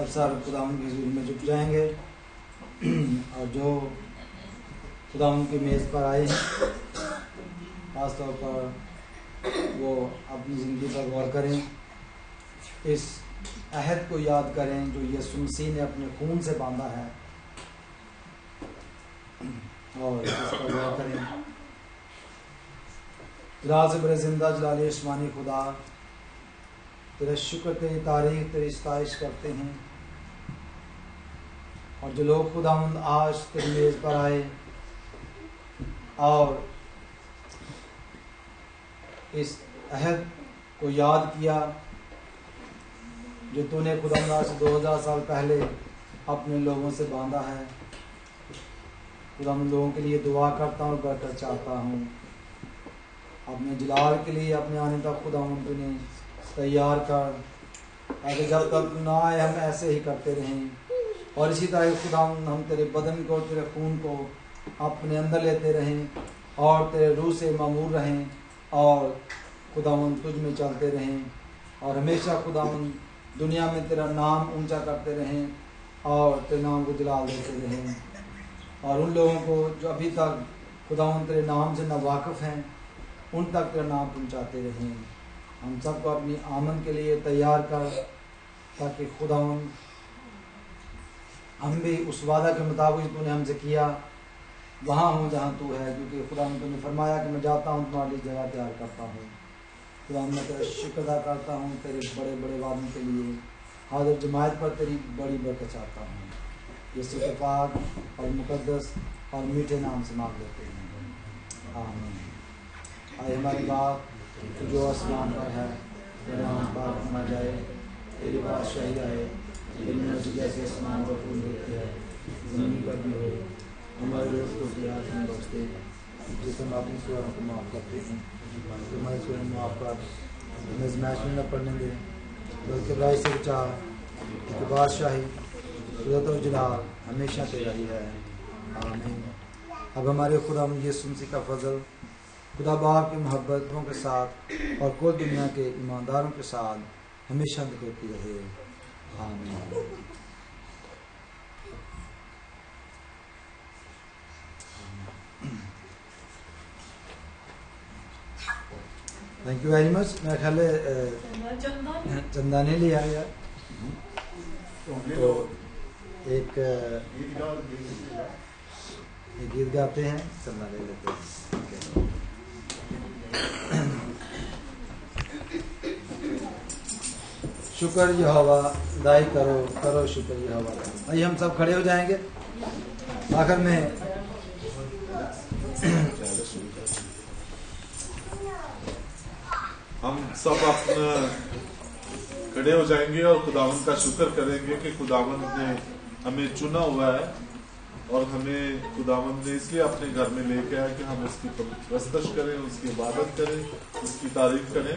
[SPEAKER 2] सब खुदावंद की हुजूर में झुक जाएंगे और जो खुदावंद की मेज़ पर आए हैं खास तौर पर वो अपनी ज़िंदगी पर गौर करें, इस अहद को याद करें जो यीशु मसीह ने अपने खून से बांधा है और इस पर गौर करें। खुदा से बड़े जिंदा जलाली आसमानी खुदा, तेरा शुक्र, तेरी तारीफ, तेरी सताइश करते हैं। और जो लोग खुदावंद आज तेरी मेज़ पर आए और इस अहद को याद किया जो तूने खुदावंद आज 2000 साल पहले अपने लोगों से बांधा है, खुदावंद लोगों के लिए दुआ करता हूँ, बरकत चाहता हूँ। अपने जलाल के लिए अपने आने तक खुदावंद तूने तैयार कर, ताकि जब तक ना आए हम ऐसे ही करते रहें और इसी तरह खुदावंद हम तेरे बदन को, तेरे खून को अपने अंदर लेते रहें और तेरे रूह से मामूर रहें और खुदावंद तुझ में चलते रहें और हमेशा खुदावंद दुनिया में तेरा नाम ऊंचा करते रहें और तेरे नाम को जलाल देते रहें। और उन लोगों को जो अभी तक खुदावंद तेरे नाम से नावाकिफ़ हैं, उन तक तेरा नाम पहुँचाते रहें। हम सबको अपनी आमद के लिए तैयार कर, ताकि खुदावंद हम भी उस वादा के मुताबिक तूने हमसे किया वहाँ हूँ जहाँ तू है, क्योंकि खुदावंद तूने फरमाया कि मैं जाता हूँ तुम्हारे लिए जगह तैयार करता हूँ। खुदावंद मैं तेरा शुक्र अदा करता हूँ तेरे बड़े बड़े वादों के लिए, हाजिर जमायत पर तेरी बड़ी बरकत चाहता हूँ। यीशु के पाक और मुकद्दस और मीठे नाम से मांग लेते हैं, आमीन। आए हमारी बात जो आसमान पर है, तेरा नाम पाक होना जाए, तेरी बादशाही आए, तेरी मर्जी जैसे आसमान पर फूल होती है ज़मीन पर भी हो। हमारे रोज़ को आज हम बचते जिसे हम अपनी स्वरों को माफ़ करते हैं, तुम्हारी स्वरों माफ़ कर, हमें आज़माइश में न पड़ने दें बल्कि बुराई से बचा, क्योंकि बादशाही, कुदरत और जलाल हमेशा तेरा ही है, आमीन। अब हमारे खुदा यीशु मसीह का फजल, खुदा बाप की मोहब्बतों के साथ और कुल दुनिया के ईमानदारों के साथ हमेशा होती रहे, आमीन। Thank you very much. मेरा ख्याल है चंदा ने लिया यार, तो एक गीत गाते हैं, चंदा ले लेते हैं। शुक्र यहोवा दाई करो, करो शुक्र यहोवा। आइए हम सब खड़े हो जाएंगे। आखिर में
[SPEAKER 1] हम सब अपना खड़े हो जाएंगे और खुदावंद का शुक्र करेंगे कि खुदावंद ने हमें चुना हुआ है और हमें खुदावंद ने इसलिए अपने घर में लेके आया कि हम उसकी प्रस्तश करें, उसकी इबादत करें, उसकी तारीफ करें।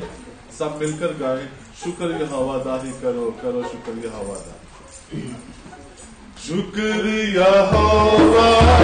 [SPEAKER 1] सब मिलकर गाएं, शुक्र यहोवादारी करो, करो शुक्र यहोवादारी। शुक्र यहोवादारी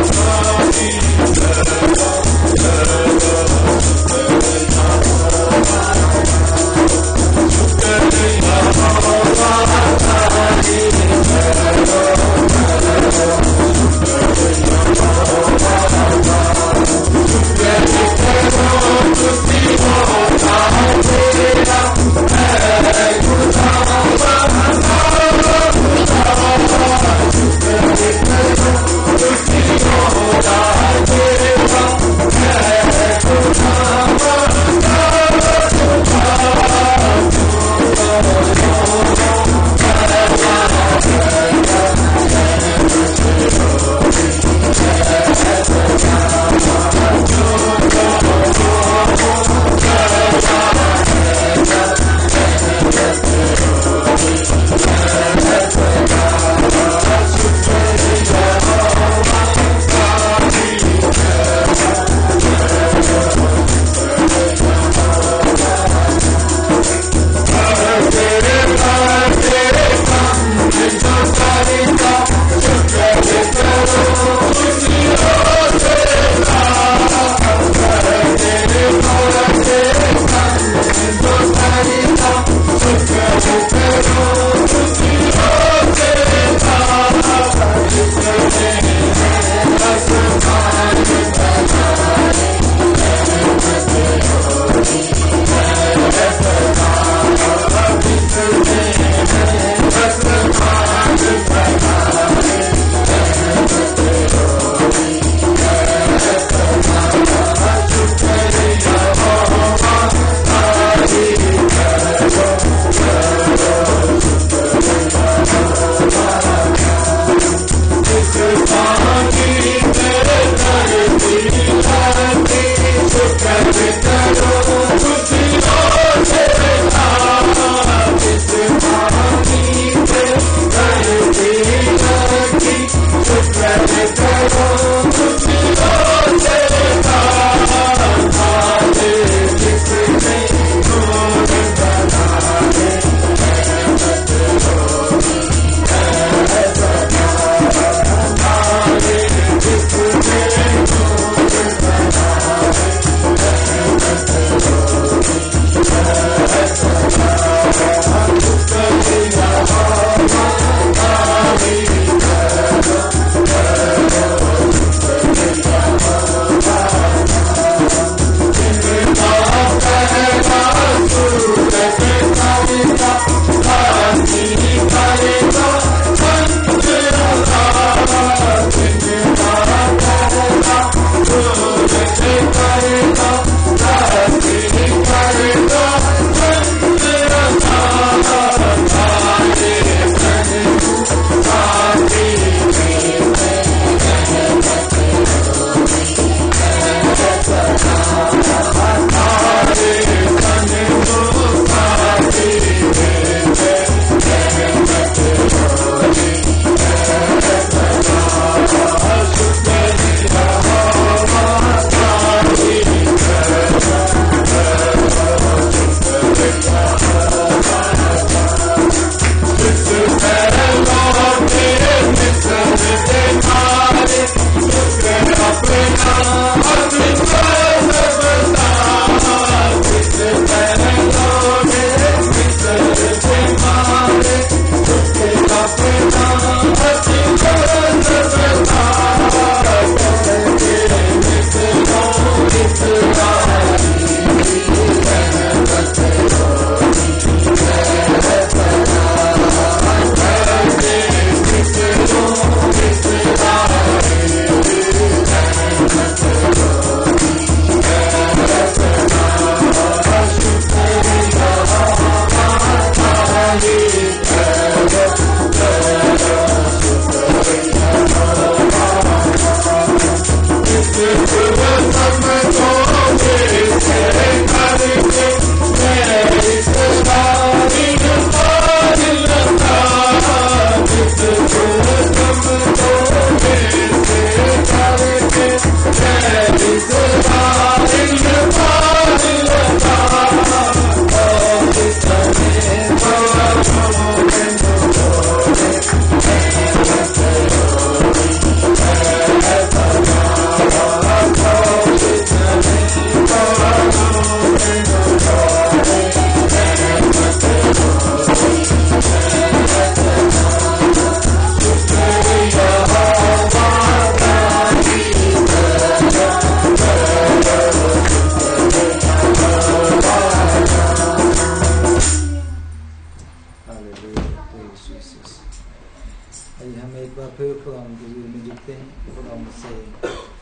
[SPEAKER 2] खुदावन के हजूर में झुकते हैं, खुदावन से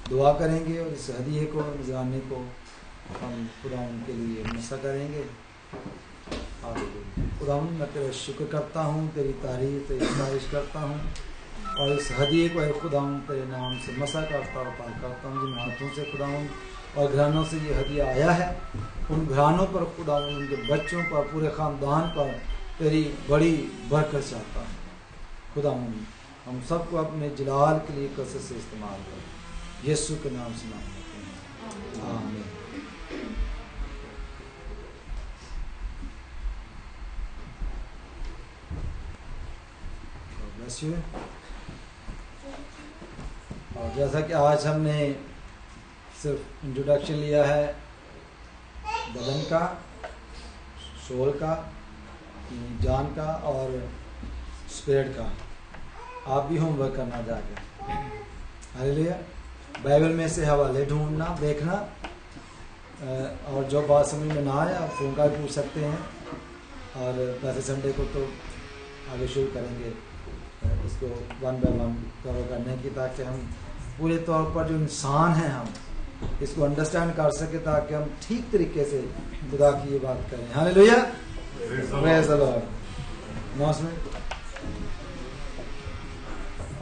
[SPEAKER 2] दुआ करेंगे और इस हदीये को, नजराने को हम खुदावन के लिए मसा करेंगे। खुदावन मैं तेरा शुक्र करता हूँ, तेरी तारीफ, तेरी तारीफ करता हूँ और इस हदीये को खुदावन तेरे नाम से मसा करता और पाक करता हूँ। जिन हाथों से खुदावन और घरानों से ये हदिया आया है, उन घरानों पर खुदावन, उनके बच्चों पर, पूरे ख़ानदान पर तेरी बड़ी बरकत चाहता हूँ। खुदावन हम सबको अपने जलाल के लिए कसरत से इस्तेमाल करें, यीशु के नाम से मांगते हैं, आमीन। और जैसा कि आज हमने सिर्फ इंट्रोडक्शन लिया है बदन का, सोल का, जान का और स्पिरिट का, आप भी होमवर्क करना जाके। हालेलुया। बाइबल में से हवाले ढूंढना, देखना, और जो बात समझ में ना आए आप फोन का पूछ सकते हैं। और वैसे संडे को तो आगे शुरू करेंगे इसको 1 by 1 कवर करने की, ताकि हम पूरे तौर पर जो इंसान हैं हम इसको अंडरस्टैंड कर सके, ताकि हम ठीक तरीके से खुदा की ये बात करें। Hallelujah, praise the Lord. Announcement.